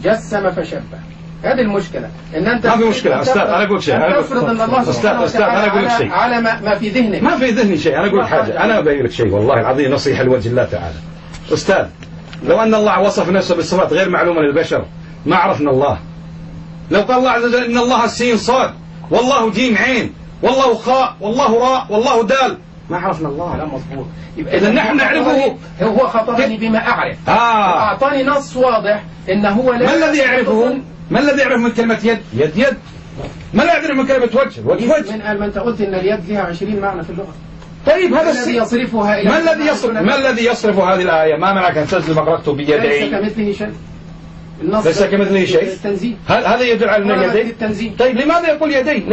[SPEAKER 1] جسم فشبه. هذه المشكلة. إن أنت
[SPEAKER 2] ما في مشكلة أستاذ. أنا أقول شيء.
[SPEAKER 1] تفرض أن الله سبحانه وتعالى على ما في ذهنك.
[SPEAKER 2] ما في ذهني شيء. أنا أقول حاجة. أنا أبين لك شيء والله العظيم نصيحة لوجه الله تعالى. أستاذ لو أن الله وصف نفسه بالصفات غير معلومة للبشر ما عرفنا الله. لو قال الله عز وجل إن الله سين صاد والله جيم عين والله خاء والله راء والله دال ما عرفنا الله.
[SPEAKER 1] لا مضبوط.
[SPEAKER 2] إذا نحن نعرفه.
[SPEAKER 1] هو خطرني بما أعرف. أعطاني نص واضح إن هو لا.
[SPEAKER 2] ما الذي يعرفه؟ ما الذي يعرف من كلمة يد؟ ما لا يعرف من كلمة وجه؟
[SPEAKER 1] من أنت قلت إن اليد لها 20 معنى في اللغة.
[SPEAKER 2] طيب هذا
[SPEAKER 1] الذي يصرفها إلى
[SPEAKER 2] ما الذي يصرف هذه الآية؟ ما منعك أن تسجد مقرأته بيدي؟
[SPEAKER 1] ليس كمثله شيء.
[SPEAKER 2] ليس كمثله شيء.
[SPEAKER 1] التنزيه.
[SPEAKER 2] هذا يدل على يدين. طيب لماذا يقول يدين؟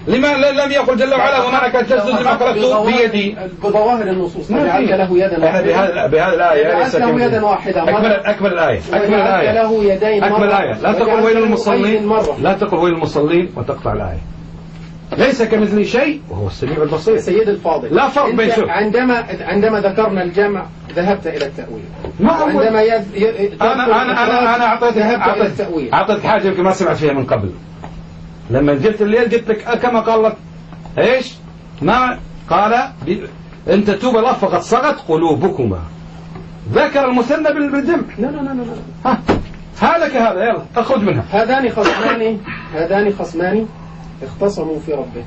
[SPEAKER 2] لما لم يقل جل وعلا ومنعك أن تسجد مقرأته بيدي؟
[SPEAKER 1] بظواهر النصوص. جعلت له يدا واحدة.
[SPEAKER 2] بهذه الآية
[SPEAKER 1] جعلت له يدا واحدة.
[SPEAKER 2] أكمل الآية.
[SPEAKER 1] له يدين.
[SPEAKER 2] أكمل الآية. لا تقل ويل المصلين. لا تقل ويل المصلين وتقطع الآية. ليس كمثله شيء وهو السميع البصير.
[SPEAKER 1] سيد الفاضل
[SPEAKER 2] لا فرق بين شو.
[SPEAKER 1] عندما ذكرنا الجمع ذهبت إلى التأويل.
[SPEAKER 2] عندما أنا
[SPEAKER 1] أعطيتك
[SPEAKER 2] أعطيتك حاجة يمكن ما سمعت فيها من قبل. لما جبت الليل قلت لك كما قالت إيش؟ ما قال إن تتوب الله فقد صغت قلوبكما. ذكر المثنى بالجمع.
[SPEAKER 1] لا.
[SPEAKER 2] هذا كهذا يلا أخذ منها.
[SPEAKER 1] هذان خصمان اختصموا في ربه.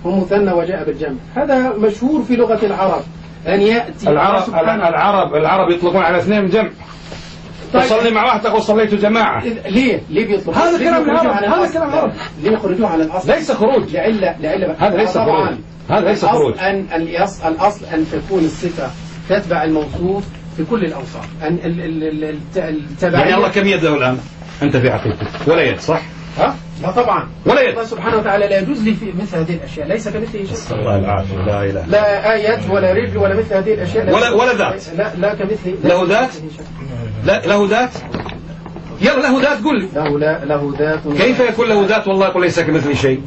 [SPEAKER 1] هم مثنى وجاء بالجمع. هذا مشهور في لغة العرب أن يأتي
[SPEAKER 2] العرب يطلقون على اثنين جمع. تصلي مع واحد تقول صليت جماعة.
[SPEAKER 1] ليه بيطلقون؟
[SPEAKER 2] هذا كلام العرب.
[SPEAKER 1] ليه يخرجوه على الأصل؟
[SPEAKER 2] ليس خروج.
[SPEAKER 1] لعلة
[SPEAKER 2] هذا ليس خروج. هذا ليس خروج.
[SPEAKER 1] الأصل أن تكون الصفة تتبع الموصوف في كل الأوصاف.
[SPEAKER 2] يعني الله كم يد له الآن؟ أنت في عقيدتك ولا يد صح؟
[SPEAKER 1] لا طبعا.
[SPEAKER 2] ولا يد.
[SPEAKER 1] الله سبحانه وتعالى لا يجوز لي في مثل هذه الأشياء. ليس كمثله شيء.
[SPEAKER 2] الله العافية. لا إله.
[SPEAKER 1] لا يد ولا رجل ولا مثل هذه الأشياء.
[SPEAKER 2] ولا ذات.
[SPEAKER 1] لا كمثله.
[SPEAKER 2] له ذات؟ لا له ذات. يلا له ذات قل لي.
[SPEAKER 1] له ذات.
[SPEAKER 2] كيف يكون له ذات والله يقول ليس كمثله شيء؟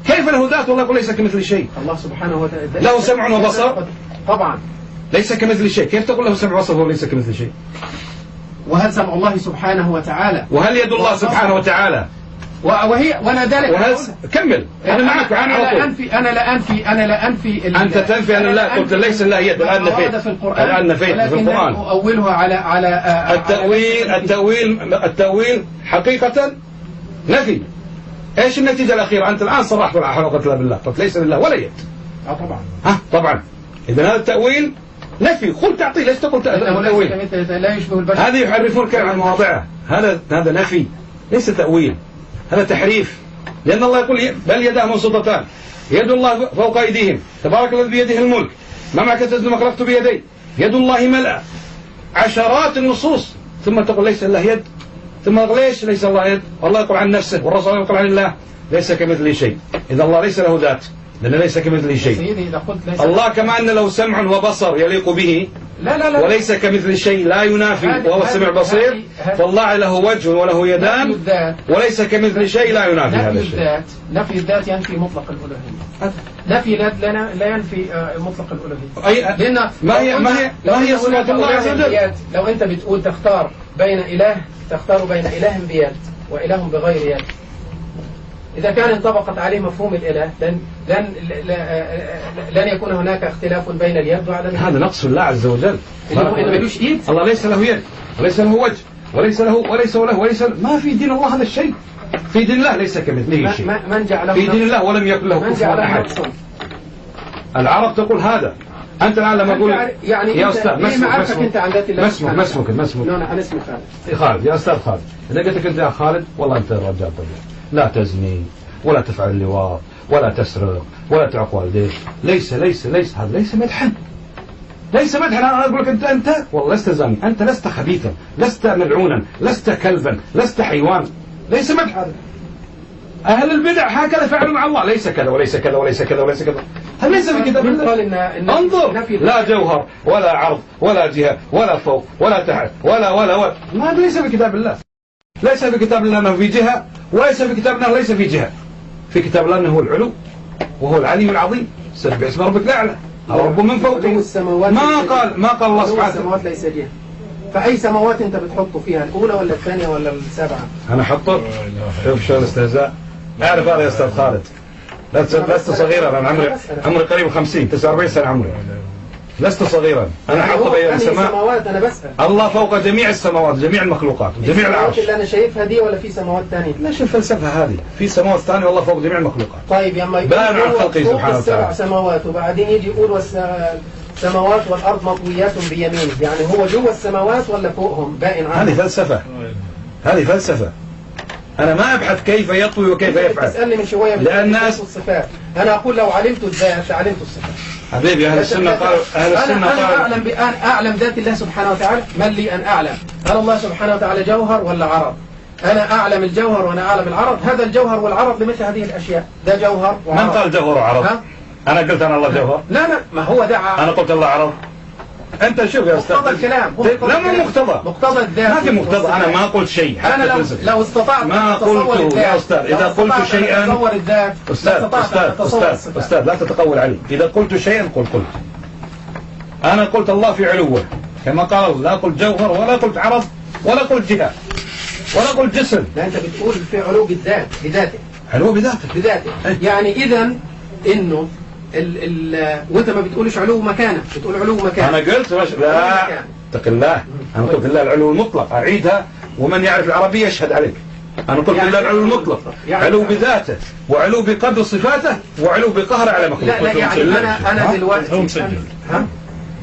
[SPEAKER 2] كيف له ذات والله يقول ليس كمثله شيء؟
[SPEAKER 1] الله سبحانه وتعالى
[SPEAKER 2] له سمع وبصر.
[SPEAKER 1] طبعا.
[SPEAKER 2] ليس كمثل شيء، كيف تقول له سمع بصر وليس كمثل شيء؟
[SPEAKER 1] وهل سمع الله سبحانه وتعالى؟
[SPEAKER 2] وهل يد الله سبحانه وتعالى؟
[SPEAKER 1] وهي وانا ذلك
[SPEAKER 2] كمل. انا معك
[SPEAKER 1] انا لا انفي انا لا انفي
[SPEAKER 2] انت تنفي. انا لا قلت ليس لله يد. الان نفيت الان نفيت في القران.
[SPEAKER 1] اؤولها على
[SPEAKER 2] التأويل حقيقة نفي. ايش النتيجة الأخيرة؟ أنت الآن صرحت ولا حول ولا قوة إلا بالله، قلت ليس لله ولا يد.
[SPEAKER 1] طبعا
[SPEAKER 2] طبعا. إذا هذا التأويل نفي. قل تعطيل، ليش تقول تأويل؟
[SPEAKER 1] لا يشبه البشر.
[SPEAKER 2] هذه يحرفون الكلام عن مواضعه. هذا نفي ليس تأويل، هذا تحريف. لأن الله يقول بل يداه مبسوطتان يد الله فوق أيديهم تبارك الذي بيده الملك ما معك تزن ما خلقت بيدي يد الله ملأ. عشرات النصوص ثم تقول ليس الله يد. ثم ليش ليس الله يد؟ والله يقول عن نفسه والرسول يقول عن الله ليس كمثله شيء. إذا الله ليس له ذات لأن ليس كمثله شيء.
[SPEAKER 1] سيدي إذا قلت ليس
[SPEAKER 2] الله كما أن له سمع وبصر يليق به
[SPEAKER 1] لا
[SPEAKER 2] وليس كمثل شيء لا ينافي وهو السميع البصير. فالله له وجه وله يدان وليس كمثل شيء لا ينافي هذا الشيء.
[SPEAKER 1] نفي الذات ينفي مطلق الألوهية. نفي لا ينفي مطلق الألوهية. لأن
[SPEAKER 2] ما هي صفات الله عز وجل؟
[SPEAKER 1] لو أنت بتقول تختار بين إله بيد وإله بغير يد، إذا كان انطبقت عليه مفهوم الإله لن يكون هناك اختلاف بين اليد وعدم اليد.
[SPEAKER 2] هذا نقص الله عز وجل.
[SPEAKER 1] إنه ملوش إيد.
[SPEAKER 2] الله ليس له يد وليس له وجه وليس له ما في دين الله هذا الشيء. في دين الله ليس كمثله شيء.
[SPEAKER 1] من جعله
[SPEAKER 2] في دين الله ولم يكن له كفوا أحد. العرب تقول هذا. أنت الآن لما أقول
[SPEAKER 1] يعني
[SPEAKER 2] يا أستاذ ما
[SPEAKER 1] اسمك أنا اسمي
[SPEAKER 2] خالد يا أستاذ خالد. إذا قلت لك أنت يا خالد والله أنت رجال طيب، لا تزني ولا تفعل اللواط ولا تسرق ولا تعق والديك. ليس هذا ليس مدحا. ليس مدحا. أنا أقول لك أنت والله لست زاني، أنت لست خبيثا، لست ملعونا، لست كلبا، لست حيوان. ليس مدحا. أهل البدع هكذا فعلوا مع الله. ليس كذا وليس كذا وليس كذا وليس كذا. هل ليس في كتاب الله؟ انظر لا جوهر ولا عرض ولا جهة ولا فوق ولا تحت ولا ما ليس في كتاب الله. ليس في كتاب الله أنه في جهة وليس في كتاب الله ليس في جهة. في كتاب الله أنه هو العلو وهو العلي العظيم. سبح اسم ربك الأعلى أو رب من فوقه. ما قال الله سبحانه
[SPEAKER 1] السماوات ليس جهة. فأي سماوات أنت بتحطه فيها، الأولى ولا الثانية ولا السابعة؟
[SPEAKER 2] أنا حطه. شوف شو الاستهزاء. أعرف هذا يا أستاذ خالد. لست صغيرا. أنا عمري قريب 50 49 سنة عمري. لست صغيرا. أنا حط بين
[SPEAKER 1] السماوات. أنا بسأل.
[SPEAKER 2] الله فوق جميع السماوات جميع المخلوقات جميع العرش.
[SPEAKER 1] اللي أنا شايفها دي ولا في سماوات ثانية؟
[SPEAKER 2] ليش الفلسفة هذه؟ في سماوات ثانية والله فوق جميع المخلوقات.
[SPEAKER 1] طيب يما يقول
[SPEAKER 2] بان عن خلقه سبحانه وتعالى. 7
[SPEAKER 1] سماوات وبعدين يجي يقول السماوات والأرض مطويات بيمينه، يعني هو جوا السماوات ولا فوقهم بائن عنه؟
[SPEAKER 2] هذه فلسفة. أنا ما أبحث كيف يطوي وكيف يفعل.
[SPEAKER 1] تسألني من شوية
[SPEAKER 2] لأن
[SPEAKER 1] الصفات. أنا أقول لو علمت الذات علمت الصفات.
[SPEAKER 2] حبيبي أهل السنة قالوا
[SPEAKER 1] أنا أعلم ذات الله سبحانه وتعالى. من لي أن أعلم هل الله سبحانه وتعالى جوهر ولا عرض؟ أنا أعلم الجوهر وأنا أعلم العرض. هذا الجوهر والعرض لمثل هذه الأشياء. ده جوهر وعرض.
[SPEAKER 2] من قال جوهر وعرض؟ أنا قلت أنا الله جوهر.
[SPEAKER 1] لا ما هو ده
[SPEAKER 2] أنا قلت الله عرض. أنت شوف يا أستاذ.
[SPEAKER 1] مقتضى الكلام.
[SPEAKER 2] لا مو مقتضى
[SPEAKER 1] الذات.
[SPEAKER 2] ما في مقتضى. أنا ما قلت شيء.
[SPEAKER 1] أنا لو استطعت
[SPEAKER 2] ما قلت يا أستاذ. إذا قلت شيئا أستاذ لا تتقول علي. إذا قلت شيئا قلت. أنا قلت الله في علوه كما قال. لا قلت جوهر ولا قلت عرض ولا قلت جهة ولا قلت جسم.
[SPEAKER 1] لا أنت بتقول في علو بالذات بذاته.
[SPEAKER 2] علو بذاته.
[SPEAKER 1] يعني إذا إنه وانت ما بتقولش علو مكانه، بتقول علو مكانه.
[SPEAKER 2] انا قلت لا اتق الله. انا قلت الله العلو المطلق. اعيدها ومن يعرف العربيه يشهد عليك. انا قلت الله العلو المطلق. علو بذاته وعلو بقدر صفاته وعلو بقهر على مخلوق.
[SPEAKER 1] لا يعني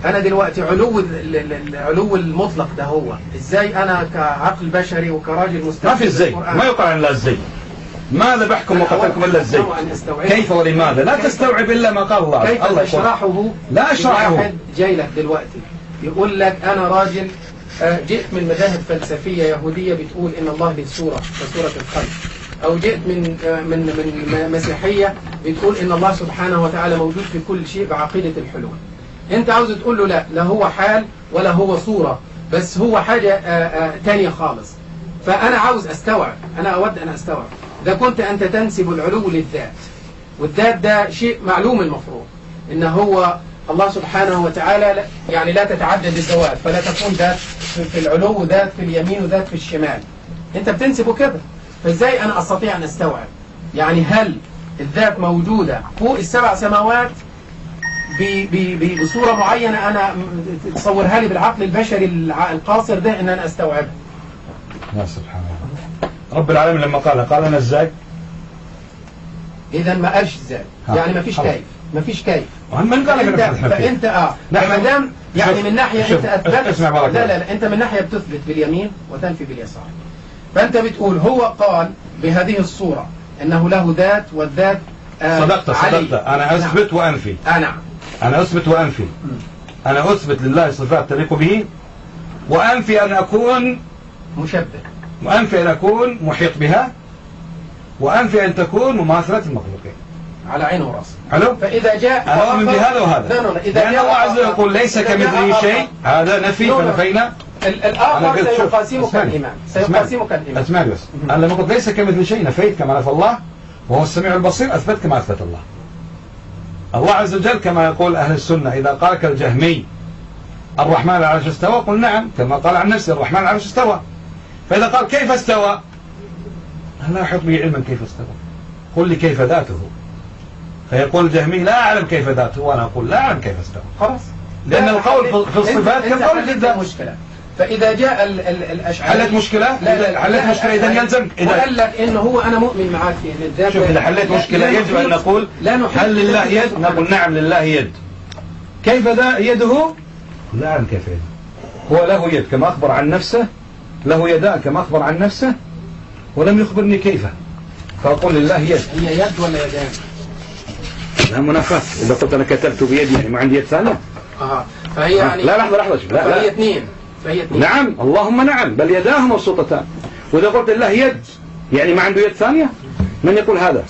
[SPEAKER 1] انا دلوقتي علو المطلق ده هو ازاي انا كعقل بشري وكراجل مستوعب؟
[SPEAKER 2] ما في الزي. ما يقال عن الله الزي. ماذا بحكم وقتلكم إلا الزي؟ كيف ولماذا؟ لا تستوعب إلا ما قال الله.
[SPEAKER 1] كيف تشرحه؟
[SPEAKER 2] لا أشرحه.
[SPEAKER 1] واحد جاي لك دلوقتي يقول لك أنا راجل جئت من مذاهب فلسفية يهودية بتقول إن الله له صورة كصورة الخلق، أو جئت من مسيحية بتقول إن الله سبحانه وتعالى موجود في كل شيء بعقيدة الحلول. أنت عاوز تقول له لا هو حال ولا هو صورة، بس هو حاجة تانية خالص. فأنا عاوز أستوعب. أنا أود أن أستوعب. إذا كنت أنت تنسب العلو للذات، والذات ده شيء معلوم المفروض إن هو الله سبحانه وتعالى يعني لا تتعدد الذوات، فلا تكون ذات في العلو وذات في اليمين وذات في الشمال. انت بتنسبه كده، فازاي انا استطيع ان استوعب؟ يعني هل الذات موجودة فوق السبع سماوات بصورة معينة أنا تصورها لي بالعقل البشري القاصر ده إن أنا أستوعبها؟
[SPEAKER 2] يا سبحان الله. رب العالمين لما قال أنا إزاي؟
[SPEAKER 1] إذا ما قالش إزاي، يعني ما فيش كيف، ما فيش كيف.
[SPEAKER 2] من قال
[SPEAKER 1] فأنت ما دام يعني من ناحية أنت أثبت، لا أنت من ناحية بتثبت باليمين وتنفي باليسار. فأنت بتقول هو قال بهذه الصورة أنه له ذات، والذات
[SPEAKER 2] صدقت أنا أثبت وأنفي.
[SPEAKER 1] نعم
[SPEAKER 2] أنا أثبت وأنفي. أنا أثبت لله صفات تليق به، وأنفي أن أكون
[SPEAKER 1] مشبه،
[SPEAKER 2] وأنفي أن أكون محيط بها، وأنفي أن تكون مماثلة المخلوقين.
[SPEAKER 1] على عينه وراسه.
[SPEAKER 2] حلو؟
[SPEAKER 1] فإذا جاء
[SPEAKER 2] أنا أؤمن بهذا وهذا. لأن الله عز وجل يقول ليس كمثله شيء، هذا نفي فنفينا.
[SPEAKER 1] الآخر سيقاسمك الإيمان، سيقاسمك الإيمان.
[SPEAKER 2] اسمعني بس. أنا لما قلت ليس كمثله شيء نفيت كما نفى الله، وهو السميع البصير أثبت كما أثبت الله. الله عز وجل كما يقول أهل السنة إذا قالك الجهمي الرحمن على العرش استوى قل نعم، كما قال عن نفسه الرحمن على العرش استوى. فإذا قال كيف استوى؟ لا يحط به علما كيف استوى، قل لي كيف ذاته. فيقول الجهمي لا أعلم كيف ذاته، وأنا أقول لا أعلم كيف استوى.
[SPEAKER 1] خلاص،
[SPEAKER 2] لأن القول في الصفات كالقول في الذات.
[SPEAKER 1] مشكلة. فإذا جاء الأشعري
[SPEAKER 2] حلت مشكلة؟ لا حلت مشكلة إذا يلزم
[SPEAKER 1] وقال لك إنه هو أنا مؤمن معاك في الذات.
[SPEAKER 2] شوف إذا حلت مشكلة يجب أن نقول هل لله يد؟ نقول نعم لله يد. كيف ذا يده؟ لا أعلم كيف يده. هو له يد كما أخبر عن نفسه، له يدان كما أخبر عن نفسه، ولم يخبرني كيف، فأقول لله يد.
[SPEAKER 1] هي يد ولا يدان؟
[SPEAKER 2] لا منافاة. إذا قلت أنا كتبت بيدي يعني ما عندي يد ثانية.
[SPEAKER 1] فهي يعني
[SPEAKER 2] لا لحظة شوف.
[SPEAKER 1] فهي اثنين.
[SPEAKER 2] نعم اللهم نعم، بل يداه مبسوطتان. وإذا قلت الله يد يعني ما عنده يد ثانية، من يقول هذا؟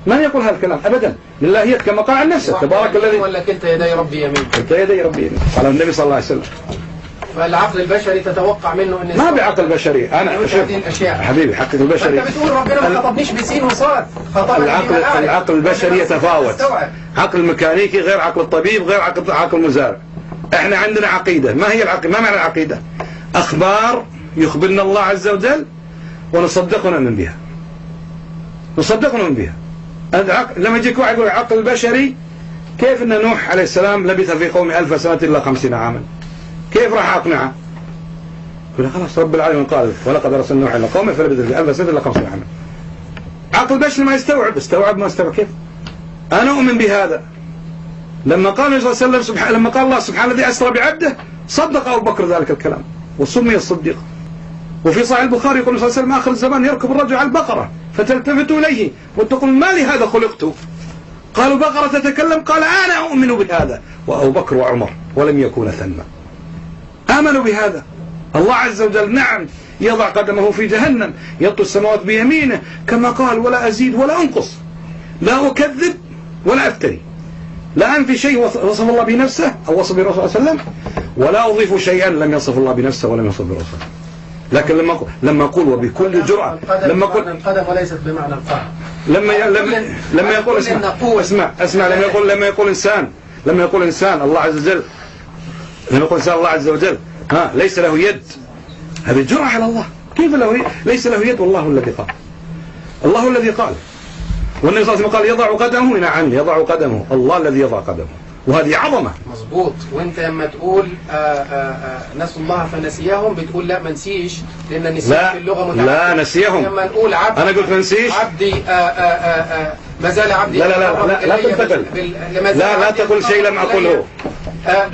[SPEAKER 2] من يقول هذا الكلام أبدا؟ لله يد كما قال عن نفسه تبارك الذي.
[SPEAKER 1] ولا كنت يدي ربي يمين.
[SPEAKER 2] كنت يدي ربي يمين قال النبي صلى الله عليه وسلم.
[SPEAKER 1] فالعقل البشري تتوقع منه ان
[SPEAKER 2] ما بعقل بشري. انا شوف حبيبي حقك البشري.
[SPEAKER 1] انت بتقول ربنا ما خطبنيش بسين وصاد،
[SPEAKER 2] العقل البشري يتفاوت. عقل الميكانيكي غير عقل الطبيب غير عقل المزارع. احنا عندنا عقيدة. ما هي العقيدة؟ ما معنى العقيدة؟ اخبار يخبرنا الله عز وجل ونصدق ونؤمن بها. نصدق ونؤمن بها. لما يجيك واحد يقول العقل البشري، كيف ان نوح عليه السلام لبث في قومه 1000 سنة إلا 50 عاما؟ كيف راح أقنعه؟ يقول خلاص رب العالمين قال ولقد أرسلنا نوحا إلى قومه فلبث في 1000 سنة إلا 50 عاما. عقل بشري ما يستوعب. استوعب ما استوعب كيف؟ أنا أؤمن بهذا. لما قال النبي صلى الله عليه وسلم لما قال الله سبحانه الذي أسرى بعبده، صدق أبو بكر ذلك الكلام وسمي الصديق. وفي صحيح البخاري يقول صلى الله عليه وسلم آخر الزمان يركب الرجل على البقرة فتلتفت إليه وتقول ما لهذا خلقت؟ قالوا بقرة تتكلم؟ قال أنا أؤمن بهذا. وأبو بكر وعمر ولم يكون ثم آمنوا بهذا. الله عز وجل نعم يضع قدمه في جهنم، يطوي السماوات بيمينه كما قال ولا أزيد ولا أنقص، لا أكذب ولا أفتري، لا أنفي شيء وصف الله بنفسه أو وصف برسول صلى الله عليه وسلم، ولا أضيف شيئا لم يصف الله بنفسه ولم يصف برسوله. لكن لما أقول وبكل جرأة، لما أقول
[SPEAKER 1] القدم وليست بمعنى القهر،
[SPEAKER 2] لما يقول اسمع لما يقول إنسان الله عز وجل، لما يقول إنسان الله عز وجل ليس له يد، هذه جرأة على الله. كيف ليس له يد والله الذي قال؟ الله الذي قال. والنبي صلى الله عليه وسلم قال يضع قدمه. نعم يضع قدمه، الله الذي يضع قدمه، وهذه عظمة.
[SPEAKER 1] مظبوط. وانت لما تقول نسوا الله فنسيهم، بتقول لا ما نسيش، لان النسيان في اللغة متعدد.
[SPEAKER 2] لا نسيهم.
[SPEAKER 1] لما نقول عبد،
[SPEAKER 2] انا قلت ما نسيش.
[SPEAKER 1] عبدي ما زال عبدي.
[SPEAKER 2] لا تنتقل. لا تقول شيء لم اقوله.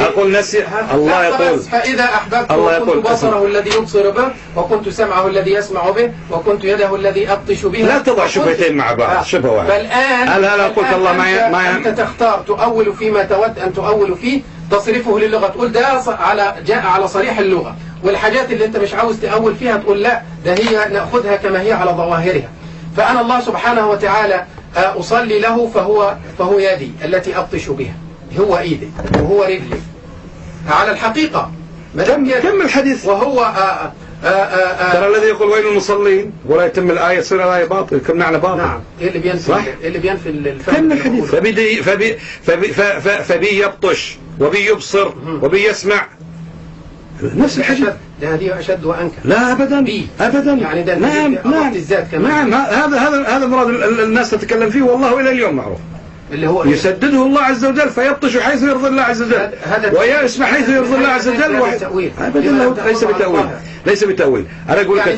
[SPEAKER 2] أقول نسي. الله يقول
[SPEAKER 1] فإذا أحببته كنت بصره الذي يبصر به، وكنت سمعه الذي يسمع به، وكنت يده الذي أبطش بها.
[SPEAKER 2] لا تضع شبهتين مع بعض. شبهة واحدة.
[SPEAKER 1] فالآن
[SPEAKER 2] أنا قلت الله ما
[SPEAKER 1] أنت تختار تؤول فيما تود أن تؤول فيه، تصرفه للغة، تقول ده جاء على صريح اللغة، والحاجات اللي أنت مش عاوز تؤول فيها تقول لا ده هي نأخذها كما هي على ظواهرها. فأنا الله سبحانه وتعالى أصلي له فهو يدي التي أبطش بها، هو ايدي وهو رجلي على الحقيقة.
[SPEAKER 2] كم الحديث.
[SPEAKER 1] وهو
[SPEAKER 2] ترى الذي يقول ويل المصلين ولا يتم الآية تصير الآية باطل كم معنى باطل.
[SPEAKER 1] نعم. إيه اللي بينفي إيه اللي بينفي الفهم
[SPEAKER 2] كم الحديث فبي يبطش وبي يبصر وبي يسمع نفس الحديث.
[SPEAKER 1] هذه أشد وأنكر.
[SPEAKER 2] لا أبدا أبدا.
[SPEAKER 1] يعني ده
[SPEAKER 2] نعم نعم هذا مراد الناس تتكلم فيه والله إلى اليوم معروف.
[SPEAKER 1] اللي هو
[SPEAKER 2] يسدده الله عز وجل فيبطش حيث يرضي الله عز وجل ويسمع حيث يرضي الله عز وجل. أبدا ليس بتأويل ليس بتأويل. أنا أقول لك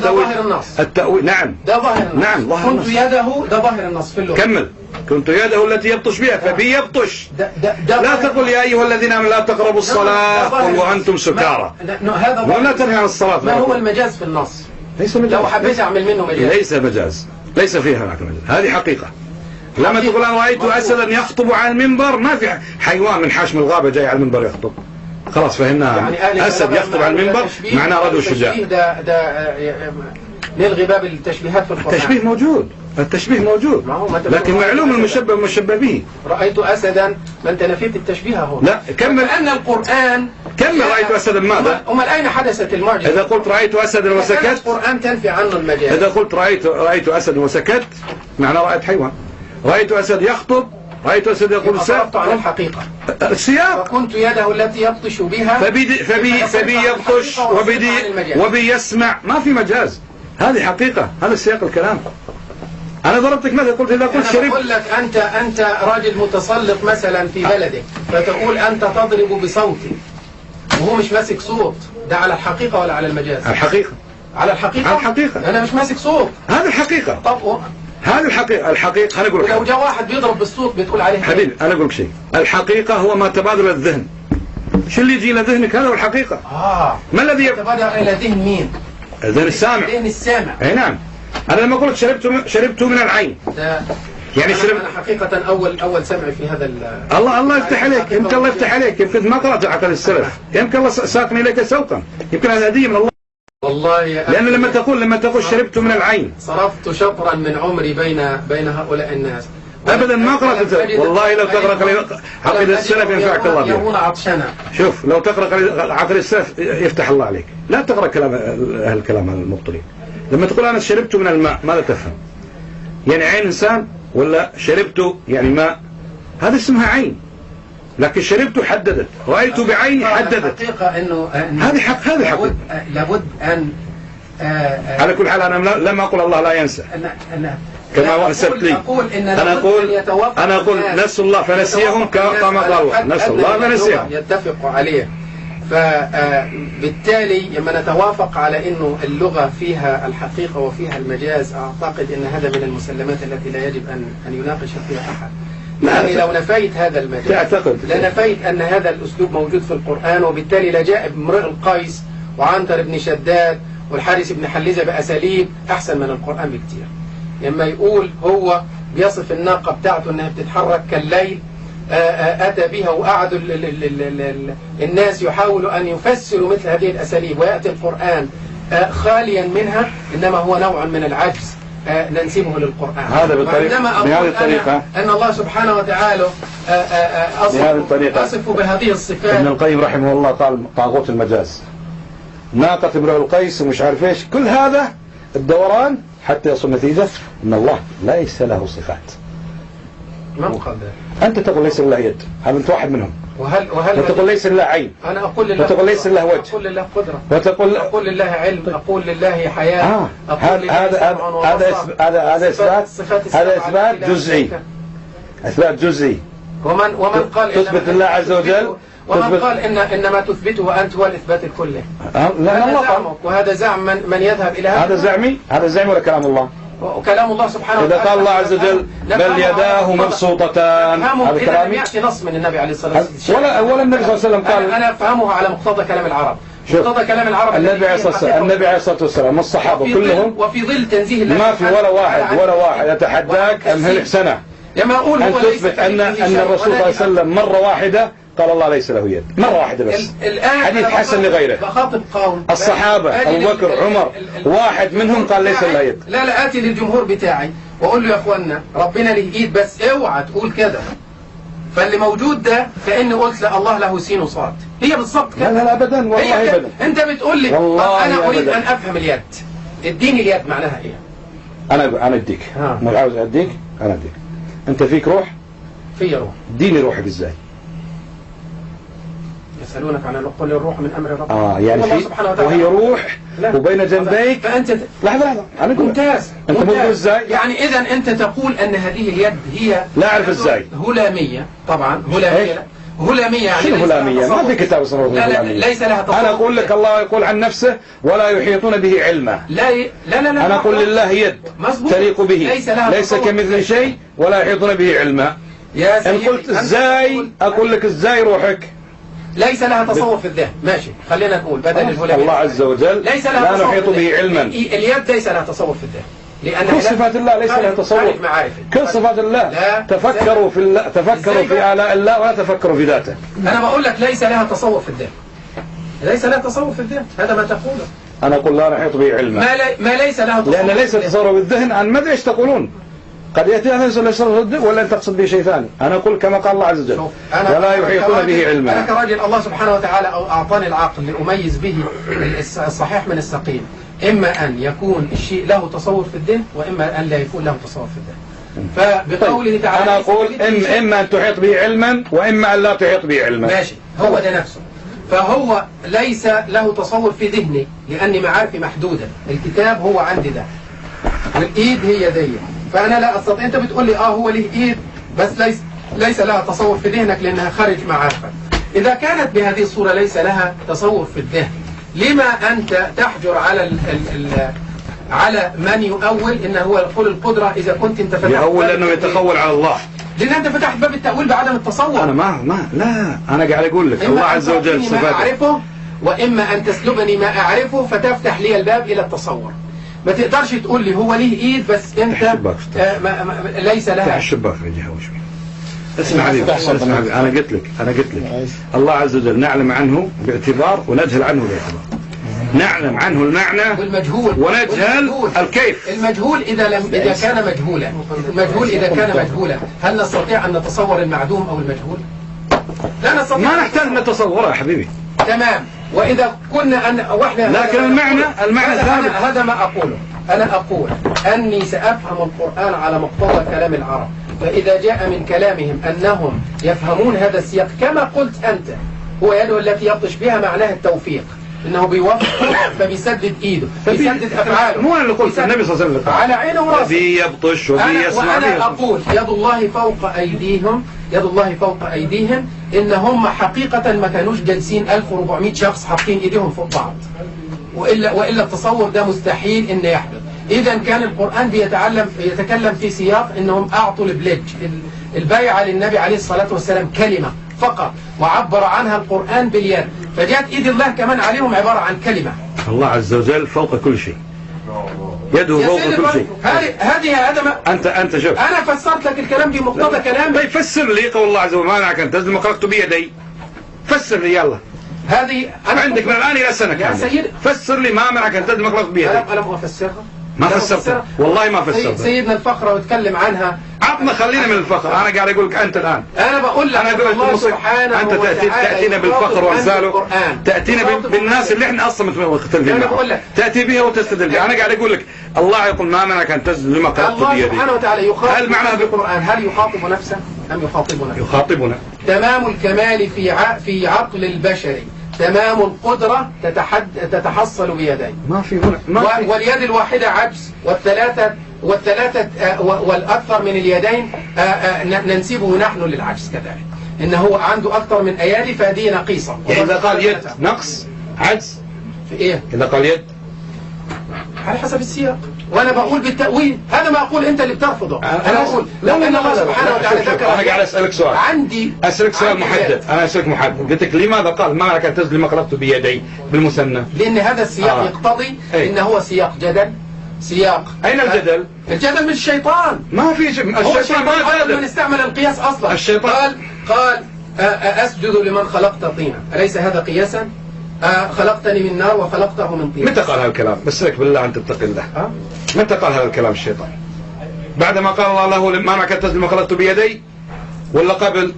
[SPEAKER 2] التأويل نعم
[SPEAKER 1] ده ظاهر النص.
[SPEAKER 2] نعم ظاهر
[SPEAKER 1] كنت يده ده ظاهر النص في اللغة.
[SPEAKER 2] كمل. كنت يده التي يبطش بها فبي يبطش. لا تقل يا أيها الذين آمنوا لا تقربوا الصلاة قل وأنتم سكارى. ولا تنهي عن الصلاة.
[SPEAKER 1] ما هو المجاز في النص؟
[SPEAKER 2] ليس مجاز.
[SPEAKER 1] لو حبيت أعمل منه مجاز.
[SPEAKER 2] ليس مجاز. ليس فيها مجاز. هذه حقيقة. لما تقول أنا رأيت أسدا يخطب على المنبر ما في حيوان من حاشم الغابة جاي على المنبر يخطب. خلاص فهمنا. يعني أسد يخطب على المنبر معناه رجل شجاع.
[SPEAKER 1] ده نلغي باب التشبيهات في القرآن.
[SPEAKER 2] التشبيه موجود. التشبيه موجود لكن معلوم المشبه مشبه به.
[SPEAKER 1] رأيت أسدا ما أنت نفيت التشبيه هنا.
[SPEAKER 2] لا كمل.
[SPEAKER 1] لأن القرآن
[SPEAKER 2] كمل. رأيت أسدا ماذا؟
[SPEAKER 1] أمال أين حدثت المعجزة؟
[SPEAKER 2] إذا قلت رأيت أسدا وسكت
[SPEAKER 1] القرآن تنفي عنه المجاز.
[SPEAKER 2] إذا قلت رأيت أسدا وسكت معناه رأيت حيوان. رأيت أسد يخطب رأيت أسد يقول
[SPEAKER 1] صرفت عن الحقيقة.
[SPEAKER 2] السياق.
[SPEAKER 1] وكنت يده التي يبطش بها
[SPEAKER 2] فبي يبطش وبي يسمع ما في مجاز. هذه حقيقة. هذا سياق الكلام. أنا ضربتك مثل قلت إذا قلت شربت.
[SPEAKER 1] أقول لك أنت راجل متسلط مثلا في بلدك فتقول أنت تضرب بصوتي وهو مش ماسك صوت. ده على الحقيقة ولا على المجاز؟
[SPEAKER 2] الحقيقة.
[SPEAKER 1] على الحقيقة.
[SPEAKER 2] على الحقيقة.
[SPEAKER 1] أنا مش ماسك صوت.
[SPEAKER 2] هذه الحقيقة.
[SPEAKER 1] طب
[SPEAKER 2] هذه الحقيقة. الحقيقة أنا أقول لك
[SPEAKER 1] لو جاء واحد بيضرب بالصوت بتقول عليه
[SPEAKER 2] حبيبي أنا أقول لك شيء. الحقيقة هو ما تبادل الذهن. شو اللي يجي إلى ذهنك هذا هو الحقيقة.
[SPEAKER 1] ما الذي يتبادل إلى ذهن مين؟
[SPEAKER 2] ذهن السامع.
[SPEAKER 1] ذهن السامع.
[SPEAKER 2] أي نعم. أنا لما قلت شربت من العين يعني
[SPEAKER 1] أنا حقيقة أول سمع في هذا
[SPEAKER 2] الله يفتح عليك. يمكن الله يفتح عليك. يمكن ما قرأت عقل السلف. يمكن الله ساقني إليك سوقا. يمكن هذا هدية من الله.
[SPEAKER 1] والله
[SPEAKER 2] لأن لما تقول شربت من العين
[SPEAKER 1] صرفت شطرا من عمري بين هؤلاء الناس.
[SPEAKER 2] أبدا ما قرأت. والله لو تقرأ عقل السلف ينفعك الله به. شوف لو تقرأ عقل السلف يفتح الله عليك. لا تقرأ كلام أهل الكلام المبطلين. لما تقول أنا شربت من الماء ماذا تفهم؟ يعني عين إنسان ولا شربت يعني ماء؟ هذا اسمها عين. لكن شربت حددت. رأيت بعيني حددت.
[SPEAKER 1] الحقيقة إنه
[SPEAKER 2] هذه حقيقة.
[SPEAKER 1] لابد أن
[SPEAKER 2] على كل حال أنا لم أقول الله لا ينسى كما أرسلت لي. أنا أقول نسوا الله فنسيهم كما قالوا نسوا الله فنسيهم.
[SPEAKER 1] يتفق عليه. فبالتالي لما نتوافق على أنه اللغة فيها الحقيقة وفيها المجاز أعتقد أن هذا من المسلمات التي لا يجب أن يناقش فيها أحد. يعني لو نفيت هذا المجاز لنفيت أن هذا الأسلوب موجود في القرآن وبالتالي لجاء امرئ القيس وعنتر بن شداد والحارث بن حليزة بأساليب أحسن من القرآن بكتير. لما يقول هو بيصف الناقة بتاعته أنها بتتحرك كالليل أتى بها وقعدوا الناس يحاولوا أن يفسروا مثل هذه الأساليب ويأتي القرآن خاليا منها إنما هو نوع من العجز ننسبه للقرآن.
[SPEAKER 2] هذا بهذه الطريقة
[SPEAKER 1] أن الله سبحانه وتعالى أصف بهذه الصفات.
[SPEAKER 2] ابن القيم رحمه الله قال طاغوت المجاز ناقة امرؤ القيس ومش عارف ايش كل هذا الدوران حتى يصل نتيجة ان الله ليس له صفات.
[SPEAKER 1] من قال ذلك؟
[SPEAKER 2] أنت تقول ليس لله يد. هذا أنت واحد منهم.
[SPEAKER 1] وهل
[SPEAKER 2] تقول ليس لله عين.
[SPEAKER 1] أنا أقول لله
[SPEAKER 2] وتقول ليس لله وجه.
[SPEAKER 1] أقول لله قدرة.
[SPEAKER 2] أقول
[SPEAKER 1] لله علم. أقول لله حياة.
[SPEAKER 2] هذا إثبات جزئي. إثبات جزئي.
[SPEAKER 1] ومن قال
[SPEAKER 2] تثبت الله عز وجل.
[SPEAKER 1] ومن قال إن ما تثبته أنت هو الإثبات الكلي.
[SPEAKER 2] لا الله قال.
[SPEAKER 1] وهذا زعم من يذهب إلى
[SPEAKER 2] هذا زعمي. هذا زعمي ولا كلام الله؟
[SPEAKER 1] وكلام الله سبحانه
[SPEAKER 2] وتعالى. إذا قال الله عز وجل بل يداه مبسوطتان هذا كلام
[SPEAKER 1] يأتي نص من النبي عليه الصلاة والسلام.
[SPEAKER 2] ولا النبي صلى الله عليه وسلم قال.
[SPEAKER 1] أنا أفهمه على مقتضى كلام العرب. مقتضى كلام العرب.
[SPEAKER 2] النبي عليه الصلاة والسلام والصحابة كلهم
[SPEAKER 1] وفي ظل تنزيه الله
[SPEAKER 2] ما في ولا واحد يتحداك أمهلك سنة أن تثبت أن الرسول صلى الله عليه وسلم مرة واحدة قال الله ليس له يد مرة واحدة بس. حديث حسن لغيره.
[SPEAKER 1] بخاطب قوم
[SPEAKER 2] الصحابة أبو بكر عمر واحد منهم قال ليس له يد.
[SPEAKER 1] لا آتي للجمهور بتاعي وأقول له يا أخوانا ربنا له إيد بس اوعى تقول كده. فاللي موجود ده كأني قلت لا الله له سين وصاد، هي بالظبط كده.
[SPEAKER 2] لا ابدا والله ابدا.
[SPEAKER 1] انت بتقول لي انا اريد ان افهم اليد، اديني اليد معناها ايه؟
[SPEAKER 2] انا اديك، مش عاوز اديك، انا اديك. انت فيك روح؟
[SPEAKER 1] في روح.
[SPEAKER 2] اديني روحك ازاي؟
[SPEAKER 1] يسألونك عن قل الروح من امر ربك.
[SPEAKER 2] يعني في وهي روح وبين جنبيك.
[SPEAKER 1] فانت
[SPEAKER 2] لحظه انا
[SPEAKER 1] ممتاز.
[SPEAKER 2] انت موجود ازاي؟
[SPEAKER 1] يعني اذا انت تقول ان هذه اليد هي
[SPEAKER 2] لا اعرف ازاي.
[SPEAKER 1] هلاميه طبعا، هلاميه يعني
[SPEAKER 2] شنو هلاميه؟ ما في كتاب اسمه هلاميه.
[SPEAKER 1] ليس لها تصور.
[SPEAKER 2] انا اقول لك الله يقول عن نفسه ولا يحيطون به علما.
[SPEAKER 1] لا
[SPEAKER 2] انا اقول لله يد تليق به، ليس كمثل شيء ولا يحيطون به علما. ان قلت ازاي اقول لك ازاي روحك
[SPEAKER 1] ليس لها تصور في الذهن. ماشي، خلينا نقول بدل الهلاميه
[SPEAKER 2] الله عز وجل
[SPEAKER 1] ليس لها
[SPEAKER 2] لا نحيط به علما.
[SPEAKER 1] اليد ليس لها تصور في الذهن، لأن
[SPEAKER 2] كل صفات الله ليس لها تصور. كل صفات الله تفكروا في الله، تفكروا في آلاء الله ولا تفكروا في ذاته.
[SPEAKER 1] أنا بقول لك ليس لها تصور في الذهن، ليس لها تصور في الذهن، هذا ما تقوله.
[SPEAKER 2] أنا أقول لا نحيط به علما.
[SPEAKER 1] ما ليس لها تصور،
[SPEAKER 2] لأن ليس تصور بالذهن. عن ماذا ايش تقولون؟ قد يأتي هذا الذهن ولا أن تقصد به شيء ثاني. أنا أقول كما قال الله عز وجل ولا يحيطون به علما.
[SPEAKER 1] أنا كراجل الله سبحانه وتعالى أعطاني العقل لأميز به الصحيح من السقيم. إما أن يكون الشيء له تصور في الذهن، وإما أن لا يكون له تصور في الذهن. فبقوله تعالى
[SPEAKER 2] أنا أقول إما أن تحيط به علما وإما أن لا تحيط به علما.
[SPEAKER 1] ماشي، هو ده نفسه. فهو ليس له تصور في ذهني لأني معارفي محدودة. الكتاب هو عندي ده، والإيد هي دي، فأنا لا أستطيع. أنت بتقول لي هو له إيد بس ليس لها تصور في ذهنك لأنها خارج معارفك. إذا كانت بهذه الصورة ليس لها تصور في الذهن، لما أنت تحجر على من يؤول إنه هو يقول القدرة إذا كنت أنت فتحت
[SPEAKER 2] يؤول لأنه يتقول على الله،
[SPEAKER 1] لأن أنت فتحت باب التأويل بعدم التصور.
[SPEAKER 2] أنا لا أنا قاعد أقول لك الله عز وجل
[SPEAKER 1] صفاته ما أعرفه، وإما أن تسلبني ما أعرفه فتفتح لي الباب إلى التصور. ما تقدرش تقول لي هو ليه إيد بس أنت ليس لها.
[SPEAKER 2] الشباك رجعها وشوي. اسمع أنا قلت لك الله عز وجل نعلم عنه باعتبار ونجهل عنه باعتبار. نعلم عنه المعنى
[SPEAKER 1] والمجهول
[SPEAKER 2] ونجهل الكيف.
[SPEAKER 1] المجهول إذا كان مجهولا، المجهول إذا كان مجهولا، هل نستطيع أن نتصور المعدوم أو المجهول؟ لا نستطيع.
[SPEAKER 2] ما نحتاج نتصوره يا حبيبي.
[SPEAKER 1] تمام. وإذا كنا واحنا
[SPEAKER 2] لكن المعنى ثابت.
[SPEAKER 1] هذا ما أقوله. أنا أقول أني سأفهم القرآن على مقتضى كلام العرب، فإذا جاء من كلامهم أنهم يفهمون هذا السياق كما قلت أنت، هو يده التي يبطش بها معناها التوفيق، إنه بيوفق فبيسدد إيده، بيسدد أفعاله.
[SPEAKER 2] مو أنا اللي قلت، النبي صلى الله عليه وسلم
[SPEAKER 1] على عينه وراسه.
[SPEAKER 2] بيبطش وبيسمع.
[SPEAKER 1] وأنا أقول يد الله فوق أيديهم، يد الله فوق أيديهم، إن هم حقيقة ما كانوش جالسين 1400 شخص حاطين إيديهم فوق بعض، وإلا التصور ده مستحيل إنه يحدث. إذا كان القرآن يتكلم في سياق إنهم أعطوا البلج، البيعة للنبي عليه الصلاة والسلام كلمة فقط، وعبر عنها القرآن باليد، فجاءت إيد الله كمان عليهم عبارة عن كلمة.
[SPEAKER 2] الله عز وجل فوق كل شيء، يده فوق كل شيء.
[SPEAKER 1] هذا ما
[SPEAKER 2] أنت شوف،
[SPEAKER 1] أنا فسرت لك الكلام بمقتضى كلامي.
[SPEAKER 2] طيب فسر لي قول الله عز وجل ما معك أن تزل ما خلقت بيدي. فسر لي يلا.
[SPEAKER 1] هذه أنا
[SPEAKER 2] عندك من الآن إلى سنة كاملة.
[SPEAKER 1] يا سيد
[SPEAKER 2] فسر لي ما معك أن تزل ما خلقت بيدي.
[SPEAKER 1] أنا أفسرها.
[SPEAKER 2] ما فسرت والله ما فسرت.
[SPEAKER 1] سيدنا الفقرة واتكلم عنها.
[SPEAKER 2] عطنا خلينا من الفقر. أنا قاعد أقول لك أنت الآن.
[SPEAKER 1] أنا بقول لك الله سبحانه
[SPEAKER 2] أنت تأتينا بالفقر وأمثاله، تأتينا بالناس اللي إحنا أصلا مختلفين معهم، تأتي بها وتستدل بها. أنا قاعد أقول لك الله يقول ما منعك أن تسجد لما خلقت بيدي.
[SPEAKER 1] الله سبحانه وتعالى يخاطب.
[SPEAKER 2] هل معناها
[SPEAKER 1] بالقرآن هل يخاطب نفسه أم يخاطبنا؟
[SPEAKER 2] يخاطبنا. تمام
[SPEAKER 1] الكمال في عقل البشر، تمام القدرة تتحصل بيدين.
[SPEAKER 2] ما في
[SPEAKER 1] واليد الواحدة عجز، والثلاثة والأكثر من اليدين ننسبه نحن للعجز كذلك، إنه هو عنده أكثر من أيادي فهذه نقيصة.
[SPEAKER 2] إذا قال يد نقص عجز
[SPEAKER 1] في إيه؟
[SPEAKER 2] إذا قال يد
[SPEAKER 1] على حسب السياق، وأنا بقول بالتأويل. هذا ما أقول أنت اللي بترفضه. أنا أقول لو أن الله سبحانه وتعالى ذكر.
[SPEAKER 2] أنا قاعد أسألك سؤال، أسألك سؤال محدد. أنا أسألك محدد، قلت لك لماذا قال ما لك أن تزل ما خلقت بيدي بالمثنى؟
[SPEAKER 1] لأن هذا السياق يقتضي إنه هو سياق جدل. سياق
[SPEAKER 2] أين الجدل؟
[SPEAKER 1] الجدل من الشيطان.
[SPEAKER 2] ما في الشيطان ما
[SPEAKER 1] جدل. من استعمل القياس أصلا.
[SPEAKER 2] الشيطان
[SPEAKER 1] قال أسجد لمن خلقت طينا، أليس هذا قياسا؟ خلقتني من نار وخلقته من طين.
[SPEAKER 2] متى قال هذا الكلام؟ بس لك بالله أن تتقي الله. متى قال هذا الكلام الشيطان؟ بعدما قال الله له ما معك تزل ما خلقت بيدي، ولا قبل؟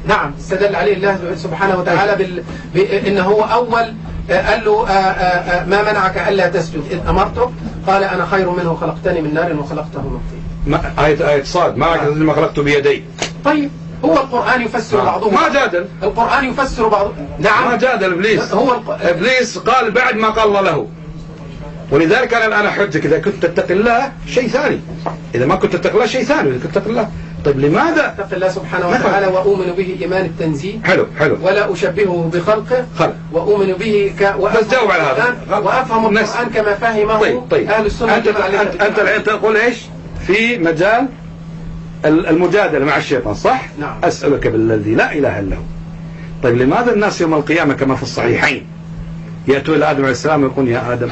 [SPEAKER 1] نعم استدل عليه الله سبحانه وتعالى إنه هو أول قال له ما منعك ألا تسجد إذ أمرتك قال أنا خير منه خلقتني من نار وخلقته من طين.
[SPEAKER 2] آية صاد ما خلقته بيدي.
[SPEAKER 1] طيب هو القرآن يفسر بعضه
[SPEAKER 2] ما جادل
[SPEAKER 1] القرآن يفسر بعضه. نعم
[SPEAKER 2] ما جادل إبليس. إبليس قال بعد ما قال الله له، ولذلك أنا أحجك إذا كنت تتقي الله شيء ثاني، إذا ما كنت تتقي الله شيء ثاني، إذا كنت تتقي الله طيب لماذا؟
[SPEAKER 1] اتق الله سبحانه وتعالى وأؤمن به إيمان التنزيل.
[SPEAKER 2] حلو
[SPEAKER 1] ولا أشبهه بخلقه. وأؤمن به
[SPEAKER 2] بس جاوب على هذا
[SPEAKER 1] وأفهم القرآن كما فهمه أهل السنة.
[SPEAKER 2] أنت الآن تقول إيش؟ في مجال المجادلة مع الشيطان صح؟
[SPEAKER 1] نعم.
[SPEAKER 2] أسألك بالذي لا إله إلا هو. طيب لماذا الناس يوم القيامة كما في الصحيحين يأتوا إلى آدم عليه السلام ويقول يا آدم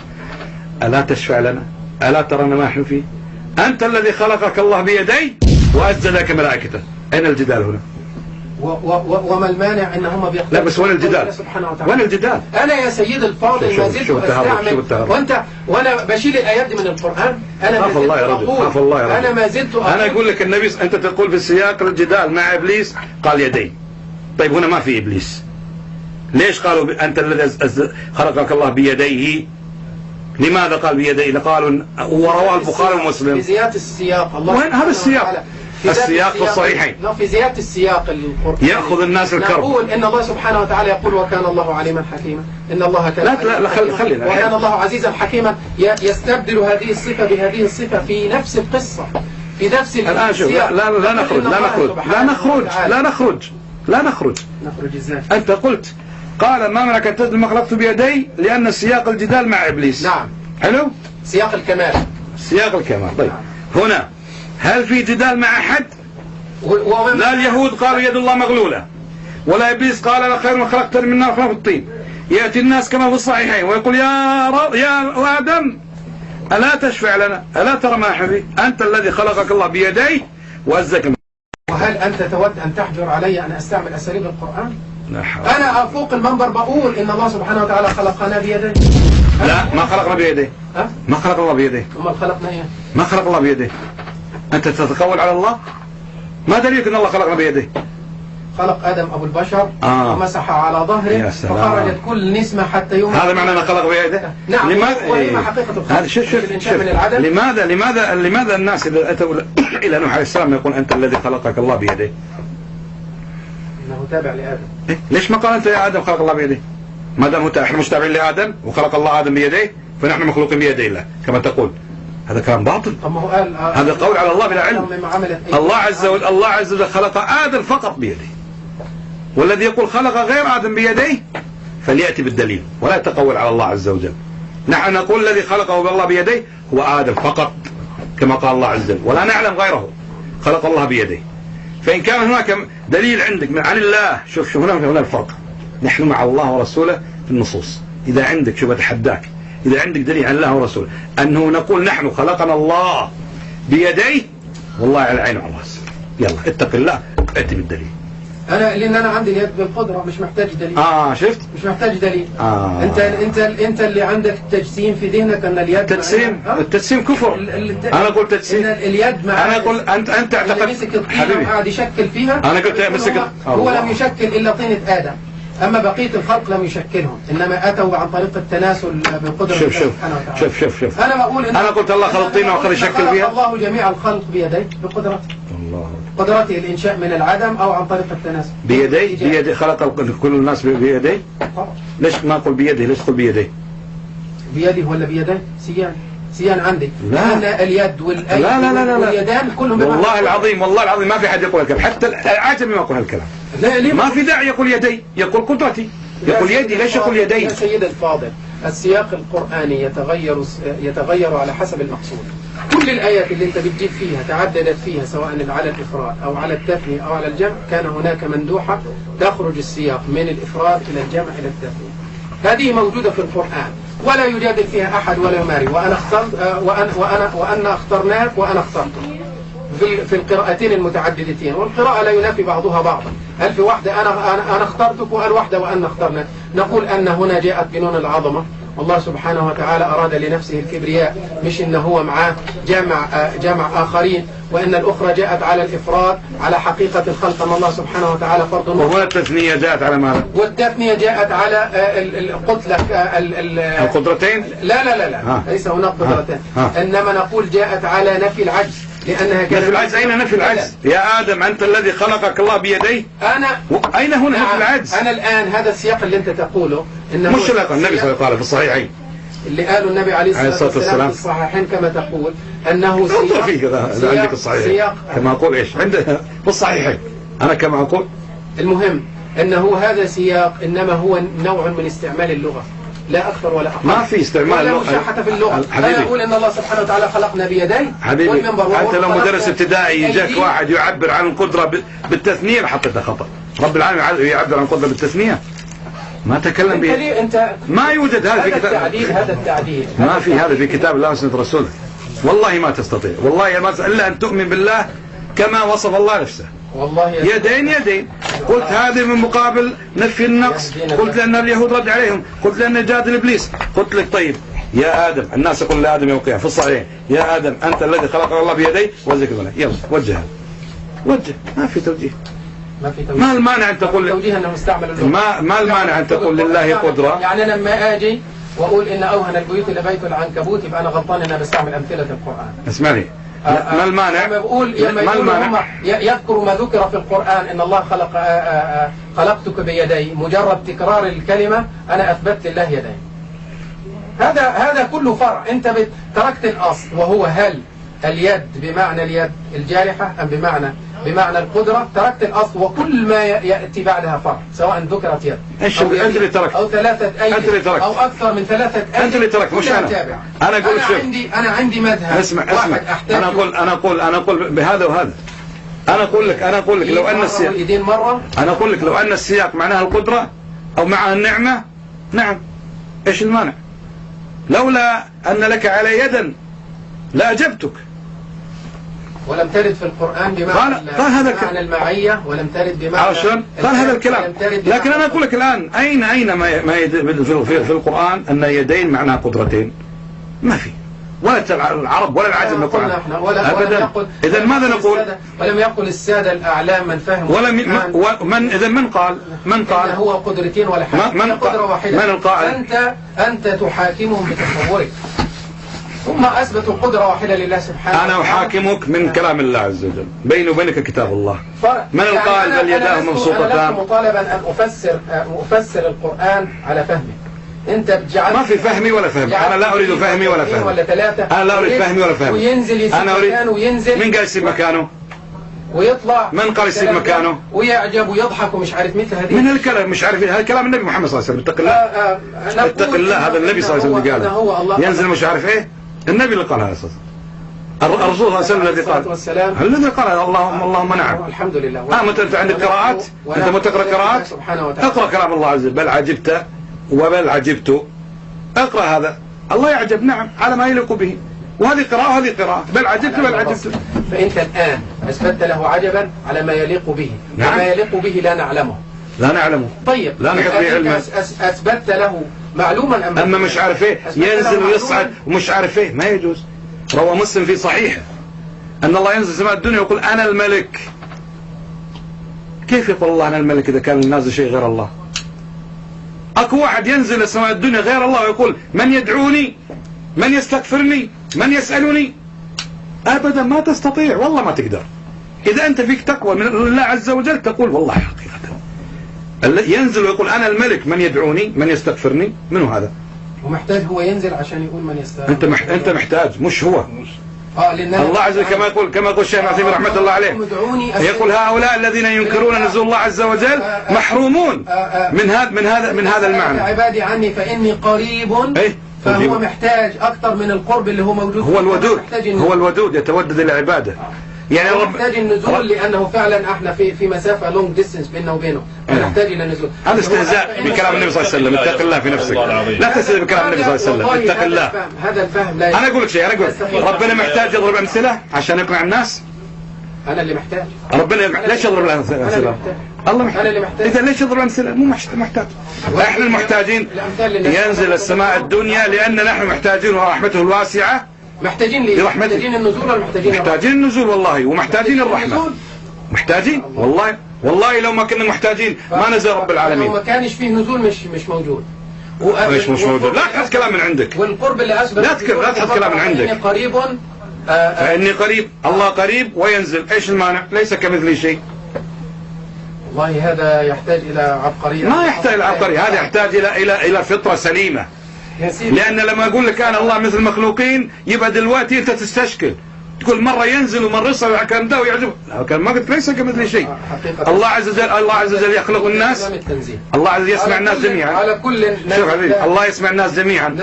[SPEAKER 2] ألا تشفع لنا؟ ألا ترنا ما نحن فيه؟ أنت الذي خلقك الله بيدي وأسجدك ملائكته. أين الجدال هنا؟
[SPEAKER 1] وما المانع ان هم بيختاروا؟
[SPEAKER 2] لا بس وين الجدال؟ وين الجدال؟
[SPEAKER 1] انا يا سيد الفاضل ما زلت استعمل وانا بشيل الايات دي من القران. انا
[SPEAKER 2] خاف الله يا رجل، خاف الله يا رجل.
[SPEAKER 1] انا ما زلت
[SPEAKER 2] انا اقول لك النبي انت تقول في سياق الجدال مع ابليس قال يدي. طيب هنا ما في ابليس، ليش قالوا انت الذي خلقك الله بيديه؟ لماذا قال بيديه؟ قالوا ورواه البخاري ومسلم
[SPEAKER 1] بزيادة السياق. الله
[SPEAKER 2] وين هذا السياق؟ السياق في الصحيحين
[SPEAKER 1] في زيادة السياق القرآن
[SPEAKER 2] يأخذ الناس الكرب.
[SPEAKER 1] نقول إن الله سبحانه وتعالى يقول وكان الله عليما حكيما. إن الله كان
[SPEAKER 2] لا خلينا
[SPEAKER 1] وكان الله عزيزا حكيما. يستبدل هذه الصفة بهذه الصفة في نفس القصة في نفس
[SPEAKER 2] الآن شوف لا نخرج
[SPEAKER 1] ازاي؟
[SPEAKER 2] أنت قلت قال ما منعك أن تسجد ما خلقت بيدي لأن سياق الجدال مع إبليس.
[SPEAKER 1] نعم
[SPEAKER 2] حلو
[SPEAKER 1] سياق الكمال.
[SPEAKER 2] طيب هنا هل في جدال مع أحد؟ لا اليهود قالوا يد الله مغلولة، ولا إبليس قال أنا خير من خلقتني من نار وخلقت الطين. يأتي الناس كما في الصحيحين ويقول يا آدم ألا تشفع لنا؟ ألا ترى ما حبي؟ أنت الذي خلقك الله بيديه وأزك.
[SPEAKER 1] وهل أنت تود أن تحجر علي أن أستعمل أساليب القرآن؟
[SPEAKER 2] لا حول.
[SPEAKER 1] أنا فوق المنبر بقول إن الله سبحانه وتعالى خلقنا بيديه.
[SPEAKER 2] لا ما خلقنا بيديه. ما خلق الله بيديه.
[SPEAKER 1] أمال خلقنا إيه؟
[SPEAKER 2] ما خلق الله بيديه. أنت تتقول على الله؟ ما دليلك أن الله خلقنا بيديه؟
[SPEAKER 1] خلق آدم أبو البشر ومسح على ظهره فخرجت كل نسمة حتى يوم.
[SPEAKER 2] هذا معنى أنه خلق بيده؟
[SPEAKER 1] نعم. لماذا حقيقة الخلق؟
[SPEAKER 2] شوف لماذا الناس إذا أتوا إلى نوح عليه السلام يقول أنت الذي خلقك الله بيده؟
[SPEAKER 1] إنه تابع لآدم.
[SPEAKER 2] ليش ما قال أنت يا آدم خلق الله بيده؟ ما دام احنا متابعين لآدم وخلق الله آدم بيديه فنحن مخلوقين بيدي الله كما تقول. هذا كلام باطل. هذا قول على الله بلا علم. الله عز وجل خلق آدم فقط بيده، والذي يقول خلق غير آدم بيديه فليأتي بالدليل ولا يتقول على الله عز وجل. نحن نقول الذي خلقه بالله بيديه هو آدم فقط كما قال الله عز وجل، ولا نعلم غيره خلق الله بيديه. فإن كان هناك دليل عندك عن الله، شوف هنا الفرق. نحن مع الله ورسوله في النصوص. إذا عندك شوف أتحداك، إذا عندك دليل عن الله ورسوله أنه نقول نحن خلقنا الله بيديه والله على العين وعلى الراس، يلا اتق الله ائتي بالدليل.
[SPEAKER 1] لأن أنا عندي اليد بالقدرة مش محتاج دليل.
[SPEAKER 2] شفت؟
[SPEAKER 1] مش محتاج دليل. أنت اللي عندك تجسيم في ذهنك أن اليد
[SPEAKER 2] التجسيم كفر. أنا قلت تجسيم.
[SPEAKER 1] اليد
[SPEAKER 2] أنا قلت أنت اعتقد
[SPEAKER 1] مسك الطين وقاعد يشكل فيها.
[SPEAKER 2] أنا قلت مسك
[SPEAKER 1] هو لم يشكل إلا طينة آدم، أما بقية الخلق لم يشكلهم، إنما أتوا عن طريق التناسل بقدرة الله سبحانه وتعالى.
[SPEAKER 2] شوف
[SPEAKER 1] أنا بقول
[SPEAKER 2] أنا قلت الله خلق طين وآخر يشكل فيها.
[SPEAKER 1] الله جميع الخلق بيديه بقدرته. قدرته الإنشاء من العدم أو عن طريق التناسل.
[SPEAKER 2] بيديه خلق كل الناس بيديه. ليش ما أقول بيديه؟ ليش تقول بيديه؟
[SPEAKER 1] بيدي ولا بيديه؟ سيان عندي. لأن اليد والأيد واليدان كلهم
[SPEAKER 2] والله العظيم ما في حد يقول الكلام، حتى العجمي ما يقول هالكلام. ما في داعي يقول يدي، يقول قدرتي، يقول يدي، ليش يقول يدي؟
[SPEAKER 1] يا سيد الفاضل السياق القرآني يتغير على حسب المقصود. كل الآيات اللي انت بتجيب فيها تعددت فيها سواء على الإفراد أو على التثنية أو على الجمع كان هناك مندوحة تخرج السياق من الإفراد إلى الجمع إلى التثنية. هذه موجودة في القرآن ولا يجادل فيها أحد ولا يماري. وأنا اخترناك وأنا اخترتك في القراءتين المتعددتين، والقراءة لا ينافي بعضها بعضا. هل في واحدة أنا اخترتك وقال واحدة وأنا اخترناك؟ نقول أن هنا جاءت بنون العظمة، والله سبحانه وتعالى أراد لنفسه الكبرياء، مش إن هو معاه جمع آخرين. وإن الأخرى جاءت على الإفراد على حقيقة الخلق أن الله سبحانه وتعالى فرد واحد.
[SPEAKER 2] والتثنية جاءت على ماذا؟
[SPEAKER 1] والتثنية جاءت على قلت لك
[SPEAKER 2] القدرتين؟
[SPEAKER 1] لا ليس هناك قدرتين، إنما نقول جاءت على نفي العجز، لأنها كانت
[SPEAKER 2] نفي العجز. أين نفي العجز؟ يا آدم أنت الذي خلقك الله بيديه. أين هنا نفي العجز؟
[SPEAKER 1] أنا الآن هذا السياق اللي أنت تقوله إنه
[SPEAKER 2] مش اللي قال النبي صلى الله عليه وسلم في الصحيحين،
[SPEAKER 1] اللي قاله النبي عليه الصلاة والسلام في الصحيحين كما تقول أنه
[SPEAKER 2] عندك الصحيحين كما أقول إيش عندنا في الصحيحين أنا كما أقول.
[SPEAKER 1] المهم أنه هذا سياق إنما هو نوع من استعمال اللغة لا أكثر ولا أقل.
[SPEAKER 2] ما في استعمال
[SPEAKER 1] ولا مشاحة في اللغة. أنا أقول إن الله سبحانه وتعالى خلقنا بيديه
[SPEAKER 2] حبيبي. حتى لو مدرس ابتدائي يجاك واحد يعبر عن القدرة بالتثنية حطيته خطأ. رب العالمين يعبر عن القدرة بالتثنية ما تكلم به. ما يوجد هذا في كتاب.
[SPEAKER 1] هذا التعديل
[SPEAKER 2] ما في هذا في كتاب الله وسنة رسوله. والله ما تستطيع، والله ما إلا أن تؤمن بالله كما وصف الله نفسه.
[SPEAKER 1] والله
[SPEAKER 2] يدين. قلت هذه من مقابل نفي النقص، قلت لأن اليهود رد عليهم، قلت لأن جادل إبليس. قلت لك طيب يا آدم، الناس يقول لآدم يوم القيامة في الصحيح يا آدم أنت الذي خلق الله بيديه وذكر الله. يلا وجه، ما في توجيه. ما المانع أن تقول
[SPEAKER 1] توجيه أنه مستعمل اللغة.
[SPEAKER 2] ما المانع أن تقول لله قدرة؟
[SPEAKER 1] يعني أنا لما أجي وأقول إن أوهن البيوت لبيت العنكبوت يبقى أنا غلطان إن أنا بستعمل أمثلة القرآن.
[SPEAKER 2] اسمعني، ما المانع؟
[SPEAKER 1] لما يقول يذكر ما ذكر في القرآن إن الله خلقتك بيدي، مجرد تكرار الكلمة أنا أثبت لله يدين. هذا كله فرع. أنت تركت الأصل وهو هل اليد بمعنى اليد الجارحة أم بمعنى القدرة. تركت الأصل وكل ما يأتي بعدها فرع، سواء ذكرت يد أو ثلاثة أيدي أو أكثر من ثلاثة أيدي.
[SPEAKER 2] أنت اللي تركت مش أنا.
[SPEAKER 1] أنا عندي مذهب.
[SPEAKER 2] اسمع. أنا أقول بهذا وهذا. أنا أقول لك لو أن السياق أنا أقول لك لو أن السياق معناها القدرة أو معها النعمة، نعم، إيش المانع؟ لولا أن لك على يدا لأجبتك.
[SPEAKER 1] ولم ترد في القرآن بمعنى المعية، ولم ترد بمعنى
[SPEAKER 2] قال هذا الكلام. لكن أنا أقول لك الآن أين ما في القرآن أن يدين معناها قدرتين؟ ما في، ولا العرب ولا العجم نقول أبدا. إذا ماذا نقول؟
[SPEAKER 1] ولم يقل السادة الأعلام من فهم
[SPEAKER 2] إذا من قال
[SPEAKER 1] هو قدرتين ولا حاجة، من قدرة واحدة.
[SPEAKER 2] من القائل؟
[SPEAKER 1] أنت تحاكمهم بتصورك. ثم أثبتوا قدرة واحدة لله سبحانه.
[SPEAKER 2] أنا أحاكمك من كلام الله عز وجل، بيني وبينك كتاب الله. من القائل بل يداه مبسوطتان؟
[SPEAKER 1] أنا لست مطالبا أن أفسر القرآن على فهمي. أنت بتجعل
[SPEAKER 2] ما في فهمي ولا فهمي. أنا لا أريد فهمي ولا فهمي. أنا لا أريد فهمي ولا فهمي.
[SPEAKER 1] وينزل يسيب مكانه وينزل.
[SPEAKER 2] من قال يسيب مكانه؟
[SPEAKER 1] ويطلع.
[SPEAKER 2] من قال يسيب مكانه؟
[SPEAKER 1] ويعجب ويضحك ومش عارف مثل هذه.
[SPEAKER 2] من الكلام مش عارف. هذا كلام النبي محمد صلى الله عليه وسلم. اتق الله. اتق الله. هذا النبي صلى الله عليه وسلم اللي قاله. ينزل مش عارف إيه. النبي اللي قال هذا أساسا. الرسول صلى الله عليه وسلم الذي قال. الذي قال اللهم نعم.
[SPEAKER 1] الحمد لله.
[SPEAKER 2] أنت عندك قراءات؟ أنت ما تقرأ قراءات؟ اقرأ كلام الله عز وجل. بل عجبت وبل عجبت. اقرأ هذا. الله يعجب نعم على ما يليق به. وهذه قراءة وهذه قراءة. بل عجبت.
[SPEAKER 1] فأنت الآن أثبت له عجبا على ما يليق به.
[SPEAKER 2] نعم.
[SPEAKER 1] ما يليق به لا نعلمه. طيب.
[SPEAKER 2] لا نحط به علما.
[SPEAKER 1] أثبت له معلوما
[SPEAKER 2] أما مش عارف إيه ينزل ويصعد ومش عارف إيه ما يجوز. روى مسلم في صحيحه أن الله ينزل سماء الدنيا ويقول أنا الملك. كيف يقول الله أنا الملك إذا كان النازل شيء غير الله؟ أكو واحد ينزل سماء الدنيا غير الله ويقول من يدعوني، من يستغفرني، من يسألني؟ أبدا ما تستطيع، والله ما تقدر. إذا أنت فيك تقوى من الله عز وجل تقول والله حقيقة ينزل ويقول أنا الملك، من يدعوني، من يستغفرني. منو هذا؟
[SPEAKER 1] ومحتاج هو ينزل عشان يقول من يستغفر.
[SPEAKER 2] أنت محتاج مش هو. الله عز وجل كما يقول الشيخ عثيمين رحمة الله عليه يقول هؤلاء الذين ينكرون نزول الله عز وجل محرومون من هذا المعنى.
[SPEAKER 1] عبادي عني فإني قريب. فهو محتاج أكثر من القرب اللي هو موجود.
[SPEAKER 2] هو الودود يتودد إلى عباده.
[SPEAKER 1] يعني محتاج النزول لأنه فعلا احنا في مسافة لونج ديستنس بيننا وبينه. نحتاج إلى النزول.
[SPEAKER 2] هذا استهزاء بكلام النبي صلى الله عليه وسلم. اتق الله في نفسك. لا تستهزئ بكلام النبي صلى الله عليه وسلم. اتق الله.
[SPEAKER 1] هذا الفهم لا.
[SPEAKER 2] أنا أقول لك شيء. ربنا محتاج يضرب أمثلة عشان يقنع الناس.
[SPEAKER 1] أنا اللي محتاج.
[SPEAKER 2] ربنا ليش يضرب الأمثلة؟ الله محتاج. إذا ليش يضرب أمثلة؟ مو محتاج. إحنا المحتاجين. ينزل السماء الدنيا لأن نحن محتاجين ورحمته الواسعة
[SPEAKER 1] محتاجين ليه؟
[SPEAKER 2] برحمته.
[SPEAKER 1] محتاجين النزول ولا محتاجين
[SPEAKER 2] محتاجين النزول والله، ومحتاجين الرحمة.
[SPEAKER 1] النزول؟
[SPEAKER 2] محتاجين والله لو ما كنا محتاجين ما نزل رب العالمين.
[SPEAKER 1] لو ما كانش فيه نزول مش موجود.
[SPEAKER 2] مش موجود. لا تحط كلام من عندك.
[SPEAKER 1] والقرب اللي أثبت
[SPEAKER 2] لا تحط كلام من عندك.
[SPEAKER 1] إني قريب
[SPEAKER 2] فإني قريب، الله قريب وينزل، ايش المانع؟ ليس كمثله شيء.
[SPEAKER 1] والله هذا يحتاج إلى عبقرية.
[SPEAKER 2] ما يحتاج إلى عبقرية، هذا يحتاج إلى فطرة سليمة. لأن لما أقول لك أنا الله مثل المخلوقين يبقى دلوقتي أنت تستشكل، تقول مرة ينزل ومرة يصل كلام ده ويعجب. كان ما قلت ليس كمثله شيء. الله عز وجل يخلق الناس. الله عز وجل يسمع الناس جميعا.
[SPEAKER 1] على كل
[SPEAKER 2] شوف حبيبي، الله يسمع الناس جميعا.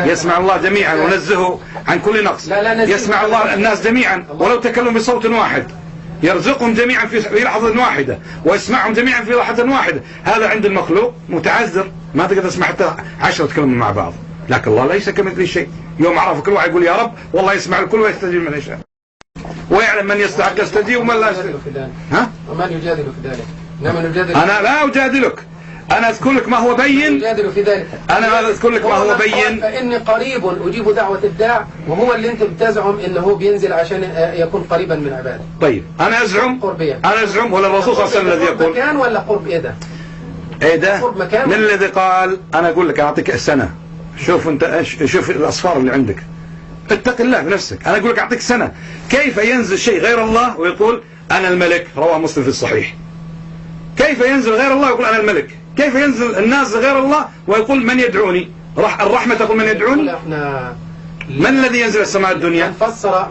[SPEAKER 2] يسمع الله جميعا ونزهه عن كل نقص. يسمع الله الناس جميعا ولو تكلم بصوت واحد. يرزقهم جميعا في لحظة واحدة ويسمعهم جميعا في لحظة واحدة. هذا عند المخلوق متعذر، ما تقدر تسمع حتى 10 يتكلموا مع بعض. لكن الله ليس كمثله شيء. يوم عرف كل واحد يقول يا رب، والله يسمع الكل ويستجيب من يشاء، ويعلم من يستحق يستجيب ومن لا يستجيب.
[SPEAKER 1] ها؟ ومن يجادل في ذلك؟ إنما نجادل.
[SPEAKER 2] أنا لا أجادلك، أنا أذكر لك ما هو بين.
[SPEAKER 1] يجادل في ذلك.
[SPEAKER 2] أنا أذكر لك ما هو بين.
[SPEAKER 1] فإني قريب أجيب دعوة الداع، وهو اللي أنت بتزعم إنه بينزل عشان يكون قريبا من عباده.
[SPEAKER 2] طيب أنا أزعم ولا الرسول صلى الله عليه وسلم الذي يقول؟
[SPEAKER 1] مكان ولا قرب إيه ده؟
[SPEAKER 2] إيه ده؟ من الذي قال؟ أنا أقول لك أعطيك سنة. شوف أنت شوف الأصفار اللي عندك. اتق الله بنفسك. أنا أقول لك أعطيك سنة. كيف ينزل شيء غير الله ويقول أنا الملك؟ رواه مسلم في الصحيح. كيف ينزل غير الله ويقول أنا الملك؟ كيف ينزل الناس غير الله ويقول من يدعوني؟ الرحمة تقول من يدعوني؟ من الذي ينزل السماء الدنيا؟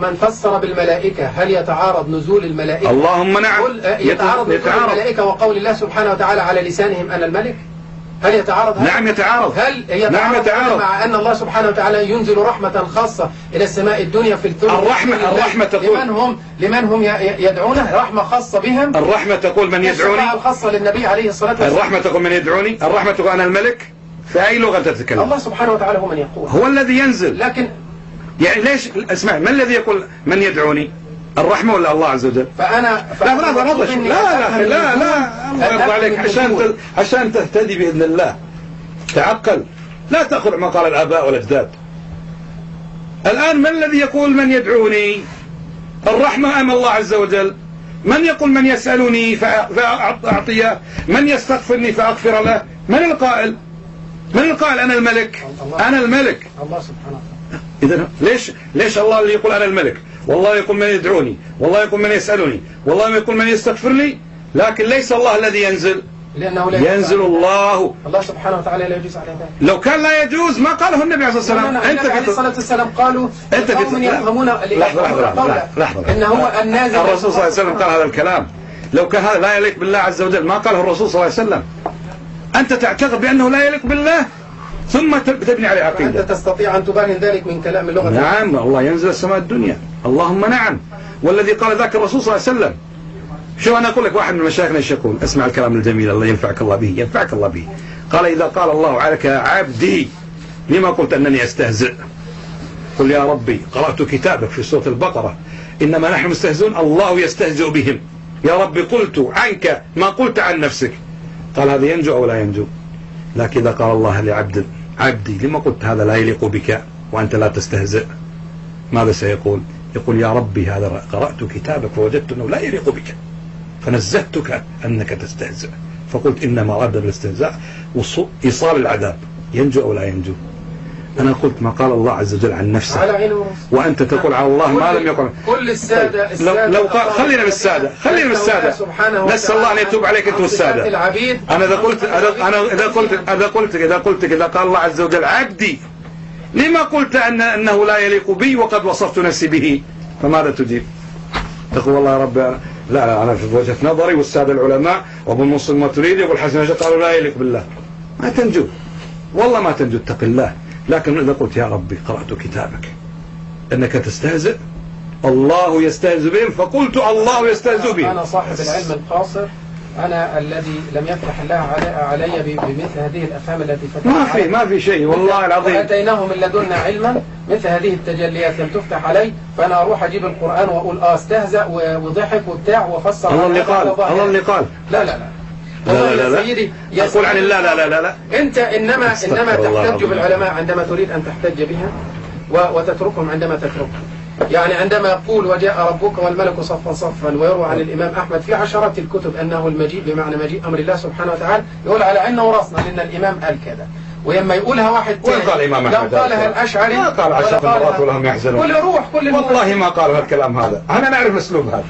[SPEAKER 1] من فسر بالملائكة، هل يتعارض نزول الملائكة؟
[SPEAKER 2] اللهم نعم.
[SPEAKER 1] يتعارض نزول الملائكة وقول الله سبحانه وتعالى على لسانهم أنا الملك؟ هل يتعارض؟
[SPEAKER 2] نعم يتعارض.
[SPEAKER 1] هل يتعارض مع أن الله سبحانه وتعالى ينزل رحمة خاصة إلى السماء الدنيا في الثلث؟
[SPEAKER 2] الرحمة تقول
[SPEAKER 1] لمن هم يدعونه، رحمة خاصة بهم.
[SPEAKER 2] الرحمة تقول من يدعوني.
[SPEAKER 1] الخاصة للنبي عليه الصلاة والسلام.
[SPEAKER 2] الرحمة تقول من يدعوني. الرحمة تقول أنا الملك. في أي لغة تتكلم؟
[SPEAKER 1] الله سبحانه وتعالى هو من يقول.
[SPEAKER 2] هو الذي ينزل.
[SPEAKER 1] لكن
[SPEAKER 2] يعني ليش اسمع، من الذي يقول من يدعوني؟ الرحمة ولا الله عز وجل؟
[SPEAKER 1] لا
[SPEAKER 2] الله يرضى عليك عشان تهتدي بإذن الله. تعقل، لا تأخذ ما قال الآباء والأجداد. الآن من الذي يقول من يدعوني؟ الرحمة أم الله عز وجل؟ من يقول من يسألني فأعطيه؟ من يستغفرني فأغفر له؟ من القائل؟ أنا الملك. أنا الملك.
[SPEAKER 1] الله سبحانه وتعالى.
[SPEAKER 2] إذن ليش الله اللي يقول أنا الملك، والله يقول من يدعوني، والله يقول من يسألني، والله يقول من يستغفر لي، لكن ليس الله الذي ينزل؟
[SPEAKER 1] لأنه لا
[SPEAKER 2] ينزل الله
[SPEAKER 1] سبحانه وتعالى لا يجوز عليه ذلك.
[SPEAKER 2] لو كان لا يجوز ما قاله النبي عليه الصلاة والسلام.
[SPEAKER 1] النبي عليه الصلاة والسلام قالوا قوم يفهمون
[SPEAKER 2] لحظة
[SPEAKER 1] إن هو النازل.
[SPEAKER 2] الرسول صلى الله عليه وسلم قال هذا الكلام. لو كان هذا لا يليق بالله عز وجل ما قاله الرسول صلى الله عليه وسلم. أنت تعتقد بأنه لا يليق بالله ثم تبني عليه عقيدة.
[SPEAKER 1] أنت تستطيع أن تبين ذلك من كلام اللغة.
[SPEAKER 2] نعم، الله ينزل السماء الدنيا. اللهم نعم. والذي قال ذاك الرسول صلى الله عليه وسلم. شو أنا أقول لك، واحد من مشايخنا ايش يقول؟ اسمع الكلام الجميل، الله ينفعك الله به، ينفعك الله به. قال إذا قال الله عليك يا عبدي لما قلت أنني أستهزئ؟ قل يا ربي قرأت كتابك في سورة البقرة إنما نحن مستهزئون الله يستهزئ بهم. يا ربي قلت عنك ما قلت عن نفسك. قال هذا ينجو أو لا ينجو؟ لكن إذا قال الله لعبد عبدي لما قلت هذا لا يليق بك وأنت لا تستهزئ، ماذا سيقول؟ يقول يا ربي هذا قرأت كتابك فوجدت أنه لا يليق بك فنزهتك أنك تستهزئ، فقلت إنما أراد بالاستهزاء إيصال العذاب. ينجو أو لا ينجو؟ أنا قلت ما قال الله عز وجل عن نفسه وأنت تقول على الله ما لم يقل.
[SPEAKER 1] كل السادة
[SPEAKER 2] لو قال خلينا بالسادة نسأل الله أن يتوب عليك أنت والسادة. أنا إذا قلت إذا قال الله عز وجل عبدي لما قلت أنه لا يليق بي وقد وصفت نفسي به؟ فماذا تجيب؟ تقول والله يا رب لا أنا في وجهة نظري والسادة العلماء وابو المنصور الماتريدي وابو الحسن الأشعري قالوا لا يليق بالله. ما تنجو والله ما تنجو، اتق الله. لكن إذا قلت يا ربي قرأت كتابك أنك تستهزئ الله يستهزئ بهم فقلت الله يستهزئ بهم.
[SPEAKER 1] أنا صاحب العلم القاصر، أنا الذي لم يفتح الله علي بمثل هذه الأفهام التي فتحت
[SPEAKER 2] ما في شيء والله العظيم.
[SPEAKER 1] وآتيناه من لدنا علما، مثل هذه التجليات لم تفتح علي، فأنا أروح أجيب القرآن وأقول استهزأ وضحك وبتاع وفسر.
[SPEAKER 2] الله اللي قال
[SPEAKER 1] لا سيدي
[SPEAKER 2] أقول عن الله لا
[SPEAKER 1] أنت إنما تحتج بالعلماء عندما تريد أن تحتج بها. وتتركهم عندما تتركهم. يعني عندما يقول وجاء ربك والملك صفا صفا، ويروى عن الإمام أحمد في عشرات الكتب أنه المجيء بمعنى مجيء أمر الله سبحانه وتعالى، يقول على عيننا وراسنا لأن الإمام قال كذا. ولما يقولها واحد
[SPEAKER 2] وين قال الإمام أحمد؟
[SPEAKER 1] لو قالها الأشعري
[SPEAKER 2] ما قال 10 مرات ولهم يحزنون.
[SPEAKER 1] كل روح كل
[SPEAKER 2] والله ما قالوا هالكلام هذا، أنا نعرف الأسلوب هذا.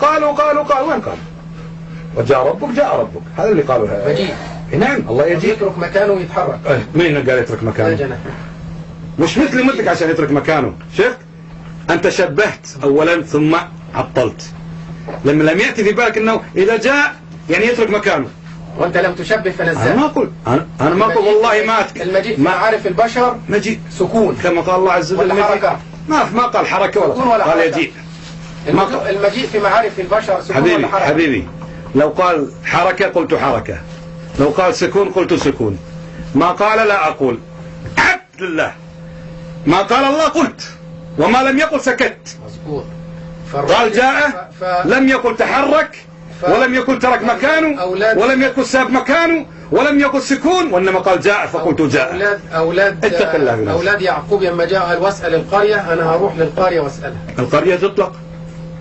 [SPEAKER 2] قالوا وين قالوا؟ وجاء ربك جاء ربك، هذا اللي قالوا.
[SPEAKER 1] مجيء.
[SPEAKER 2] نعم الله يجيء.
[SPEAKER 1] يترك مكانه ويتحرك.
[SPEAKER 2] مين قال يترك مكانه؟ مش مثل مدك عشان يترك مكانه. شفت؟ أنت شبهت أولا ثم عطلت. لما لم يأتي في بالك أنه إذا جاء يعني يترك مكانه.
[SPEAKER 1] وأنت لم تشبه فنزل.
[SPEAKER 2] أنا ما أقول والله ما
[SPEAKER 1] المجيء ما عارف البشر
[SPEAKER 2] مجيء
[SPEAKER 1] سكون
[SPEAKER 2] كما قال الله عز وجل.
[SPEAKER 1] ولا حركة.
[SPEAKER 2] ما قال حركة ولا قال يجيء.
[SPEAKER 1] المجيء في معارف البشر سكون ولا حركة.
[SPEAKER 2] حبيبي لو قال حركة قلت حركة، لو قال سكون قلت سكون. ما قال لا أقول. عبد الله ما قال الله قلت، وما لم يقل سكت.
[SPEAKER 1] مظبوط.
[SPEAKER 2] قال جاء لم يقل تحرك ولم يقل ترك مكانه ولم يقل ساب مكانه ولم يقل سكون، وإنما قال جاء فقلت جاء. اتق الله بنفسك.
[SPEAKER 1] أولاد يعقوب لما جاء قال واسأل القرية، أنا هروح للقرية واسألها.
[SPEAKER 2] القرية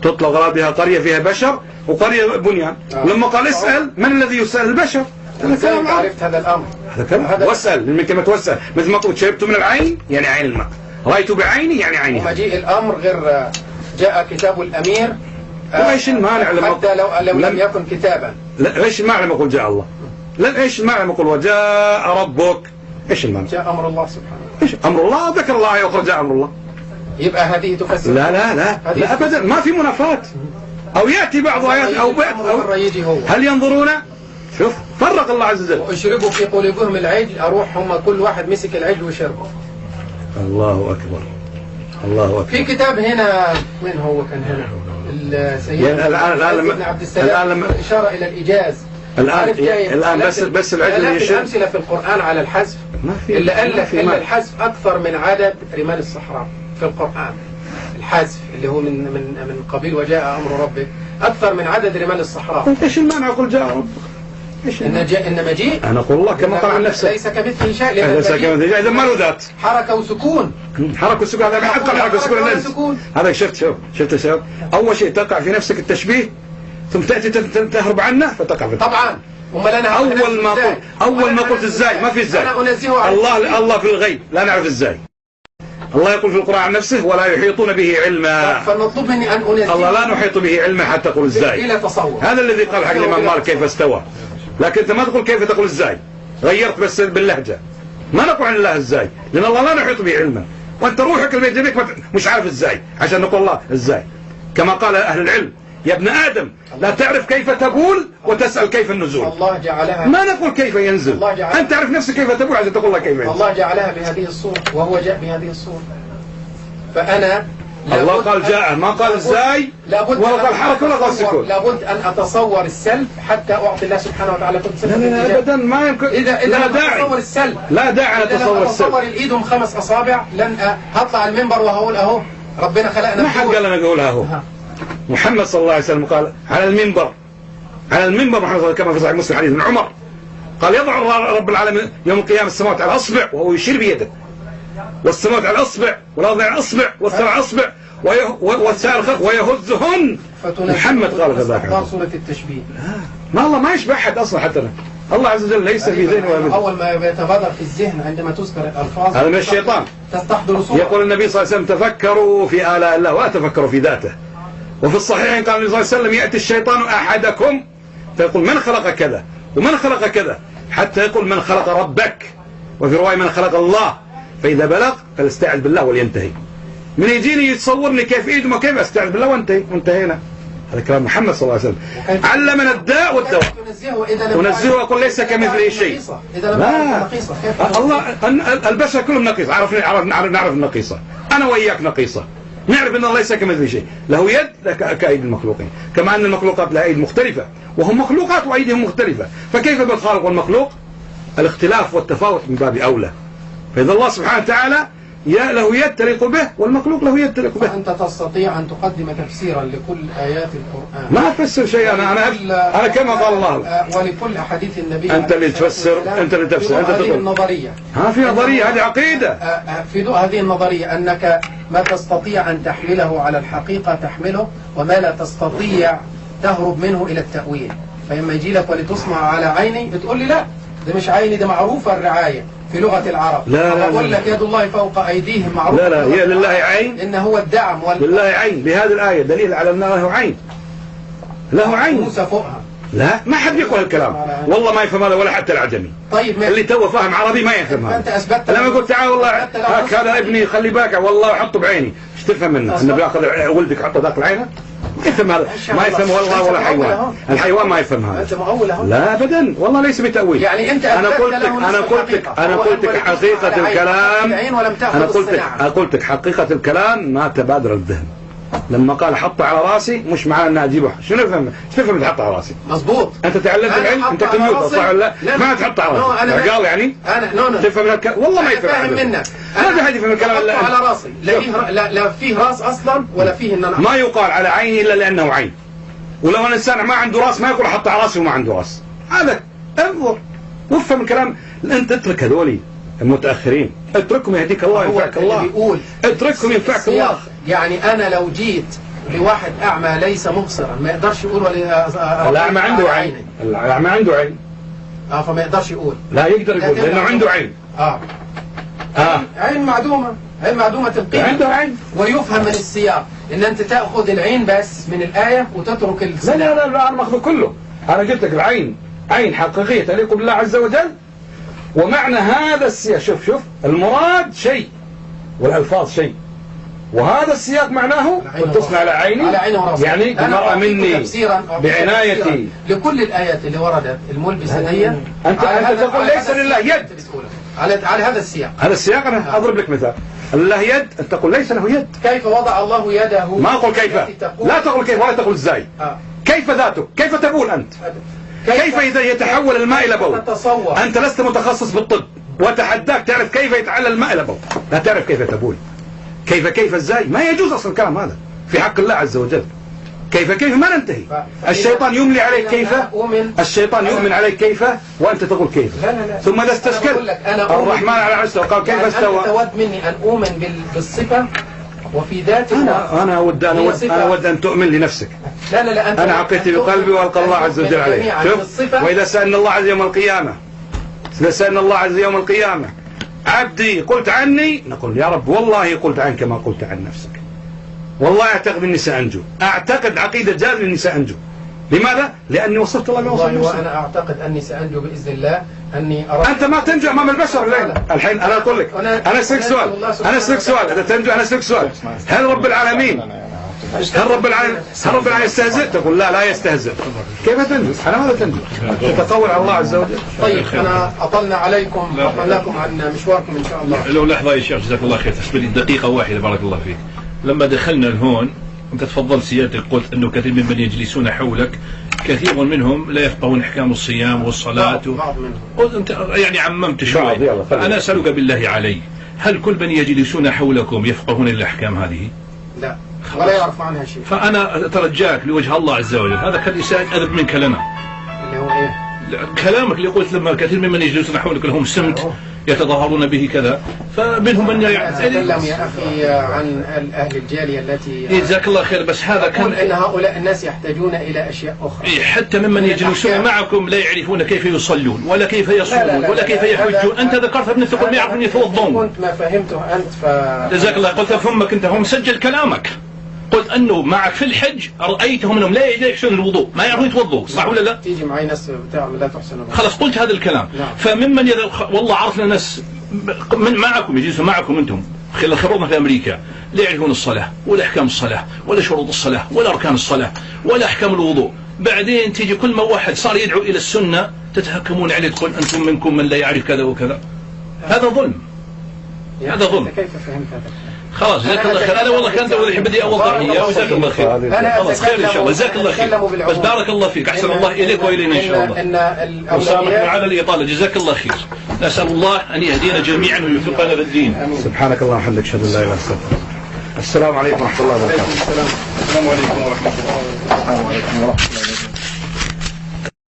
[SPEAKER 2] تطلق غرض بها قرية فيها بشر وقرية بنيان. لما قال اسأل، من الذي يسأل؟ البشر.
[SPEAKER 1] أنا عرفت هذا الأمر.
[SPEAKER 2] واسأل من كلمة واسأل، مثل ما قلت شربت من العين يعني عين الماء، رأيت بعيني يعني عيني.
[SPEAKER 1] ومجيء الأمر غير جاء كتاب الأمير.
[SPEAKER 2] وايش المانع لما
[SPEAKER 1] حتى لو لم يكن كتابا؟
[SPEAKER 2] لا ايش المانع لما اقول جاء الله؟ لا ايش المانع لما اقول وجاء ربك؟ ايش المانع؟
[SPEAKER 1] جاء أمر الله سبحانه.
[SPEAKER 2] ايش أمر الله؟ ذكر الله آية أخرى جاء أمر الله.
[SPEAKER 1] يبقى هذه تفسر.
[SPEAKER 2] لا أبدا ما في منافاة. أو يأتي بعض آيات أو هل ينظرون؟ شوف فرق الله عز وجل.
[SPEAKER 1] واشربوا في قلوبهم العجل، أروح هم كل واحد مسك العجل وشربه.
[SPEAKER 2] الله أكبر الله أكبر.
[SPEAKER 1] في كتاب هنا، من هو كان هنا؟ السيد ابن عبد السلام لما إشارة إلى الإيجاز.
[SPEAKER 2] الآن بس العجل يشرب.
[SPEAKER 1] الأمثلة في القرآن على الحذف اللي قال لك إن الحذف أكثر من عدد رمال الصحراء في القرآن. الحذف اللي هو من قبيل وجاء أمر ربك أكثر من عدد رمال الصحراء.
[SPEAKER 2] إيش المانع أقول جاء ربك؟
[SPEAKER 1] إن مجيء
[SPEAKER 2] أنا أقول الله كما قال عن نفسه
[SPEAKER 1] ليس كمثله شيء.
[SPEAKER 2] ليس كمثله شيء، إذا ما له ذات.
[SPEAKER 1] حركة وسكون.
[SPEAKER 2] حركة وسكون، هذا ما حد قال حركة وسكون. هذا شفت أول شيء تقع في نفسك التشبيه ثم تأتي تهرب عنه فتقع في
[SPEAKER 1] طبعا.
[SPEAKER 2] أول ما قلت ازاي، ما في ازاي. الله في الغيب لا نعرف ازاي. الله يقول في القرآن عن نفسه ولا يحيطون به علما.
[SPEAKER 1] فالمطلوب مني أن أنزه
[SPEAKER 2] الله لا نحيط به علما حتى تقول ازاي.
[SPEAKER 1] إلى تصور.
[SPEAKER 2] هذا الذي قال حق الإمام مالك كيف استوى، لكن أنت ما تقول كيف، تقول ازاي. غيرت بس باللهجة. ما نقول عن الله ازاي، لأن الله لا نحيط به علما، وأنت روحك البيت جميك مش عارف ازاي عشان نقول الله ازاي. كما قال أهل العلم يا ابن آدم لا تعرف كيف تقول وتسأل كيف النزول.
[SPEAKER 1] الله جعلها.
[SPEAKER 2] ما نقول كيف ينزل، أنت تعرف نفسك كيف تقول عشان تقول الله كيف ينزل.
[SPEAKER 1] الله جعلها بهذه الصورة وهو جاء بهذه الصورة. فأنا
[SPEAKER 2] الله قال جاء، ما قال ازاي ولا قال حركة ولا قال سكون.
[SPEAKER 1] لابد أن أتصور السلب حتى أعطي الله سبحانه وتعالى كل سلب.
[SPEAKER 2] لا أبدا ما يمكن.
[SPEAKER 1] إذا لا داعي أتصور السلب،
[SPEAKER 2] لا داعي أن أتصور السلب.
[SPEAKER 1] أتصور الإيدهم 5 أصابع لن هطلع المنبر وهقول أهو ربنا خلقنا.
[SPEAKER 2] ما حد قال أنا أقولها أهو. محمد صلى الله عليه وسلم قال على المنبر محمد كما في صحيح مسلم حديث ابن عمر قال يضع رب العالمين يوم القيامة السماوات على أصبع وهو يشير بيده، والسماوات على أصبع والأرض على أصبع والثرى على أصبع والسائر ويهزهن. محمد قال كذا.
[SPEAKER 1] صورة التشبيه.
[SPEAKER 2] ما الله ما يشبه أحد أصلا حتى الله عز وجل ليس في ذهنه ولا
[SPEAKER 1] أول ما يتبادر في الذهن عندما تذكر الألفاظ
[SPEAKER 2] هذا من الشيطان.
[SPEAKER 1] تستحضر صورة.
[SPEAKER 2] يقول النبي صلى الله عليه وسلم تفكروا في آلاء الله ولا تفكروا في ذاته. وفي الصحيحين قال النبي صلى الله عليه وسلم يأتي الشيطان أحدكم فيقول من خلق كذا ومن خلق كذا حتى يقول من خلق ربك، وفي رواية من خلق الله، فإذا بلغ فليستعذ بالله ولينتهي. من يجيني يتصورني كيف ايده ما كيف استعذ بالله وانتهينا. هذا كلام محمد صلى الله عليه وسلم. علمنا الداء والدواء. ونزهه ويقول ليس كمثله شيء. لا الله البشر كلهم نقيص. نعرف النقيصة. أنا وإياك نقيصة. نعرف أن الله ليس كمثله شيء، له يد كأيدي المخلوقين، كما أن المخلوقات لها أيدي مختلفة وهم مخلوقات وأيديهم مختلفة، فكيف بالخالق والمخلوق؟ الاختلاف والتفاوت من باب أولى. فإذا الله سبحانه وتعالى له يد تليق به والمخلوق له يد تليق به.
[SPEAKER 1] أنت تستطيع أن تقدم تفسيرا لكل آيات القرآن؟
[SPEAKER 2] ما أفسر شيء أنا كما قال الله
[SPEAKER 1] ولكل أحاديث النبي.
[SPEAKER 2] أنت اللي تفسر، أنت اللي تفسر، أنت
[SPEAKER 1] هذه النظرية.
[SPEAKER 2] في نظرية، هذه عقيدة.
[SPEAKER 1] في ضوء هذه النظرية أنك ما تستطيع أن تحمله على الحقيقة تحمله، وما لا تستطيع تهرب منه إلى التأويل. فلما يجي لك ولتصنع على عيني بتقول لي لا، ده مش عيني، ده معروفة الرعاية في لغة العرب.
[SPEAKER 2] لا
[SPEAKER 1] أقول لك يد الله فوق أيديهم معروفة.
[SPEAKER 2] لا هي لله عين،
[SPEAKER 1] إن هو الدعم
[SPEAKER 2] لله عين. بهذه الآية دليل على أن له عين، له عين.
[SPEAKER 1] موسى فوقها.
[SPEAKER 2] لا، ما حد يقول الكلام، والله ما يفهم هذا ولا حتى العجمي.
[SPEAKER 1] طيب
[SPEAKER 2] اللي تو فاهم عربي ما يفهم هذا.
[SPEAKER 1] أنت أثبتت
[SPEAKER 2] لما قلت تعال والله هذا ابني خلي بالك والله حطه بعيني، ايش تفهم منه؟ انه بياخذ ولدك حطه ذاك العينه؟ يفهم هذا؟ ما يفهم والله ولا حيوان. الحيوان ما يفهم هذا.
[SPEAKER 1] أنت مؤول اهو.
[SPEAKER 2] لا ابدا، والله ليس بتأويل.
[SPEAKER 1] يعني أنت
[SPEAKER 2] انا قلت لك حقيقة الكلام. انا قلت لك حقيقة الكلام ما تبادر الذهن. لما قال حطه على راسي مش معناه اني اجيبه. شنو نفهم؟ ايش تفهم تحطه على راسي؟
[SPEAKER 1] مظبوط.
[SPEAKER 2] انت تعلمت العلم، انت كمبيوتر صح ولا لا؟ ما تحطه على راسي. قال يعني
[SPEAKER 1] انا
[SPEAKER 2] تفهم الكلام؟ والله ما يفهم.
[SPEAKER 1] فاهم منك.
[SPEAKER 2] هذا حد يفهم الكلام
[SPEAKER 1] الا على راسي. لا فيه راس اصلا ولا فيه ان انا
[SPEAKER 2] ما يقال على عيني الا لانه عين. ولو ان الانسان ما عنده راس ما يقول حطه على راسي وما عنده راس. هذا انظر وافهم الكلام. انت اترك هذولي المتاخرين، اتركهم يهديك الله وينفعك الله. اتركهم ينفعك الله.
[SPEAKER 1] يعني انا لو جيت لواحد اعمى ليس مبصرا ما يقدرش يقول
[SPEAKER 2] الاعمى عنده عين. الاعمى عنده عين.
[SPEAKER 1] فما يقدرش يقول.
[SPEAKER 2] لا يقدر يقول لانه عنده عين.
[SPEAKER 1] عين معدومه، عين معدومه القيمه.
[SPEAKER 2] عنده عين.
[SPEAKER 1] ويفهم من السياق ان انت تاخذ العين بس من الايه وتترك السياق.
[SPEAKER 2] لا انا ماخذ كله. انا قلت لك العين عين حقيقيه تليق بالله عز وجل. ومعنى هذا السياق شوف المراد شيء والالفاظ شيء، وهذا السياق معناه تصنع على عيني، يعني المرأة مني بعنايتي
[SPEAKER 1] لكل الآيات اللي وردت الملبسة دي.
[SPEAKER 2] أنت تقول ليس لله يد
[SPEAKER 1] على هذا السياق.
[SPEAKER 2] هذا السياق أنا أضرب لك مثال. الله يد، أنت تقول ليس له يد.
[SPEAKER 1] كيف وضع الله يده؟
[SPEAKER 2] ما أقول كيف، لا تقول كيف ولا تقول ازاي. كيف ذاته؟ كيف تبول أنت؟ كيف إذا يتحول الماء إلى بول؟ أنت لست متخصص بالطب وتحداك تعرف كيف يتحول الماء إلى بول، لا تعرف كيف تبول. كيف ازاي؟ ما يجوز اصلا الكلام هذا في حق الله عز وجل. كيف ما ننتهي. الشيطان يملي عليك كيف، الشيطان يؤمن عليك كيف وانت تقول كيف.
[SPEAKER 1] لا.
[SPEAKER 2] ثم اذا استشكلت الرحمن على العرش قال كيف استوى.
[SPEAKER 1] انت تود مني ان اؤمن بالصفه وفي ذات
[SPEAKER 2] انا اود ان تؤمن لنفسك.
[SPEAKER 1] لا
[SPEAKER 2] انا عقيدتي بقلبي والقى الله عز وجل عليه. شوف واذا سالنا الله عز يوم القيامه، اذا سالنا الله عز يوم القيامه عبدي قلت عني، نقول يا رب والله قلت عنك ما قلت عن نفسك. والله اعتقد اني سانجو، اعتقد عقيده جازمه اني سانجو. لماذا؟ لاني وصفت الله بوصف نفسي.
[SPEAKER 1] وانا اعتقد اني سانجو باذن الله.
[SPEAKER 2] انت ما تنجو امام البشر الحين. انا اقول لك، انا اسالك سؤال، اذا تنجو انا اسالك سؤال. هل رب العالمين يستهزئ؟ تقول لا يستهزئ. كيف تنجو؟ على ماذا تنجو؟ تتطور على الله عز وجل.
[SPEAKER 1] طيب انا اطلنا عليكم عن مشواركم ان شاء الله.
[SPEAKER 3] لو لحظه يا شيخ جزاك الله خير، تسمح لي دقيقه واحده بارك الله فيك. لما دخلنا لهون انت تفضلت سيادتك قلت انه كثير ممن يجلسون حولك كثير منهم لا يفقهون احكام الصيام والصلاه
[SPEAKER 1] بعض منهم.
[SPEAKER 3] انت يعني عممت شوي. انا اسالك بالله علي، هل كل من يجلسون حولكم يفقهون الاحكام هذه؟
[SPEAKER 1] لا ولا يعرف عنها شيء.
[SPEAKER 3] فانا اترجاك لوجه الله عز وجل، هذا كالإساءة أدب منك لنا.
[SPEAKER 1] اللي هو ايه؟
[SPEAKER 3] كلامك اللي قلت لما كثير ممن يجلسون حولك لهم سمت يتظاهرون به كذا، فمنهم من
[SPEAKER 1] أتكلم يا أخي عن أهل الجالية التي
[SPEAKER 3] جزاك الله خير. بس هذا كان
[SPEAKER 1] أن هؤلاء الناس يحتاجون إلى أشياء أخرى.
[SPEAKER 3] حتى ممن يجلسون معكم لا يعرفون كيف يصلون ولا كيف يصومون ولا كيف يحجون. أنت ذكرت ابن تقول ما يعرفون يتوضون.
[SPEAKER 1] كنت ما فهمته أنت
[SPEAKER 3] جزاك الله. قلت أفهمك أنت، هم سجل كلامك. قلت أنه معك في الحج رأيتهم أنهم لا يحسنون الوضوء، ما يعرفون يتوضوا، صح ولا لا؟
[SPEAKER 1] تيجي معي ناس بتعمل لا تحسن الوضوء.
[SPEAKER 3] خلاص قلت هذا الكلام.
[SPEAKER 1] نعم.
[SPEAKER 3] فممن والله عرفنا ناس من معكم يجلسون معكم أنتم خلال خبرنا في أمريكا لا يعرفون الصلاة ولا أحكام الصلاة ولا شروط الصلاة ولا أركان الصلاة ولا أحكام الوضوء. بعدين تيجي كل ما واحد صار يدعو إلى السنة تتهكمون عليه تقول أنتم منكم من لا يعرف كذا وكذا. هذا ظلم. هذا ظلم.
[SPEAKER 1] كيف فهمت هذا؟
[SPEAKER 3] خلاص جزاك الله خير. انا والله كانت اول بدي اوضح اياه وجزاك الله خير. خلاص خير ان شاء الله جزاك الله خير. بس بارك الله فيك، احسن الله اليك والينا ان شاء الله.
[SPEAKER 1] ان
[SPEAKER 3] وسامحنا على الاطاله، جزاك الله خير. نسأل الله أن يهدينا جميعا ويوفقنا للدين.
[SPEAKER 2] سبحانك اللهم وبحمدك أشهد أن لا إله إلا أنت. السلام عليكم ورحمة الله وبركاته.
[SPEAKER 1] السلام عليكم ورحمة الله وبركاته.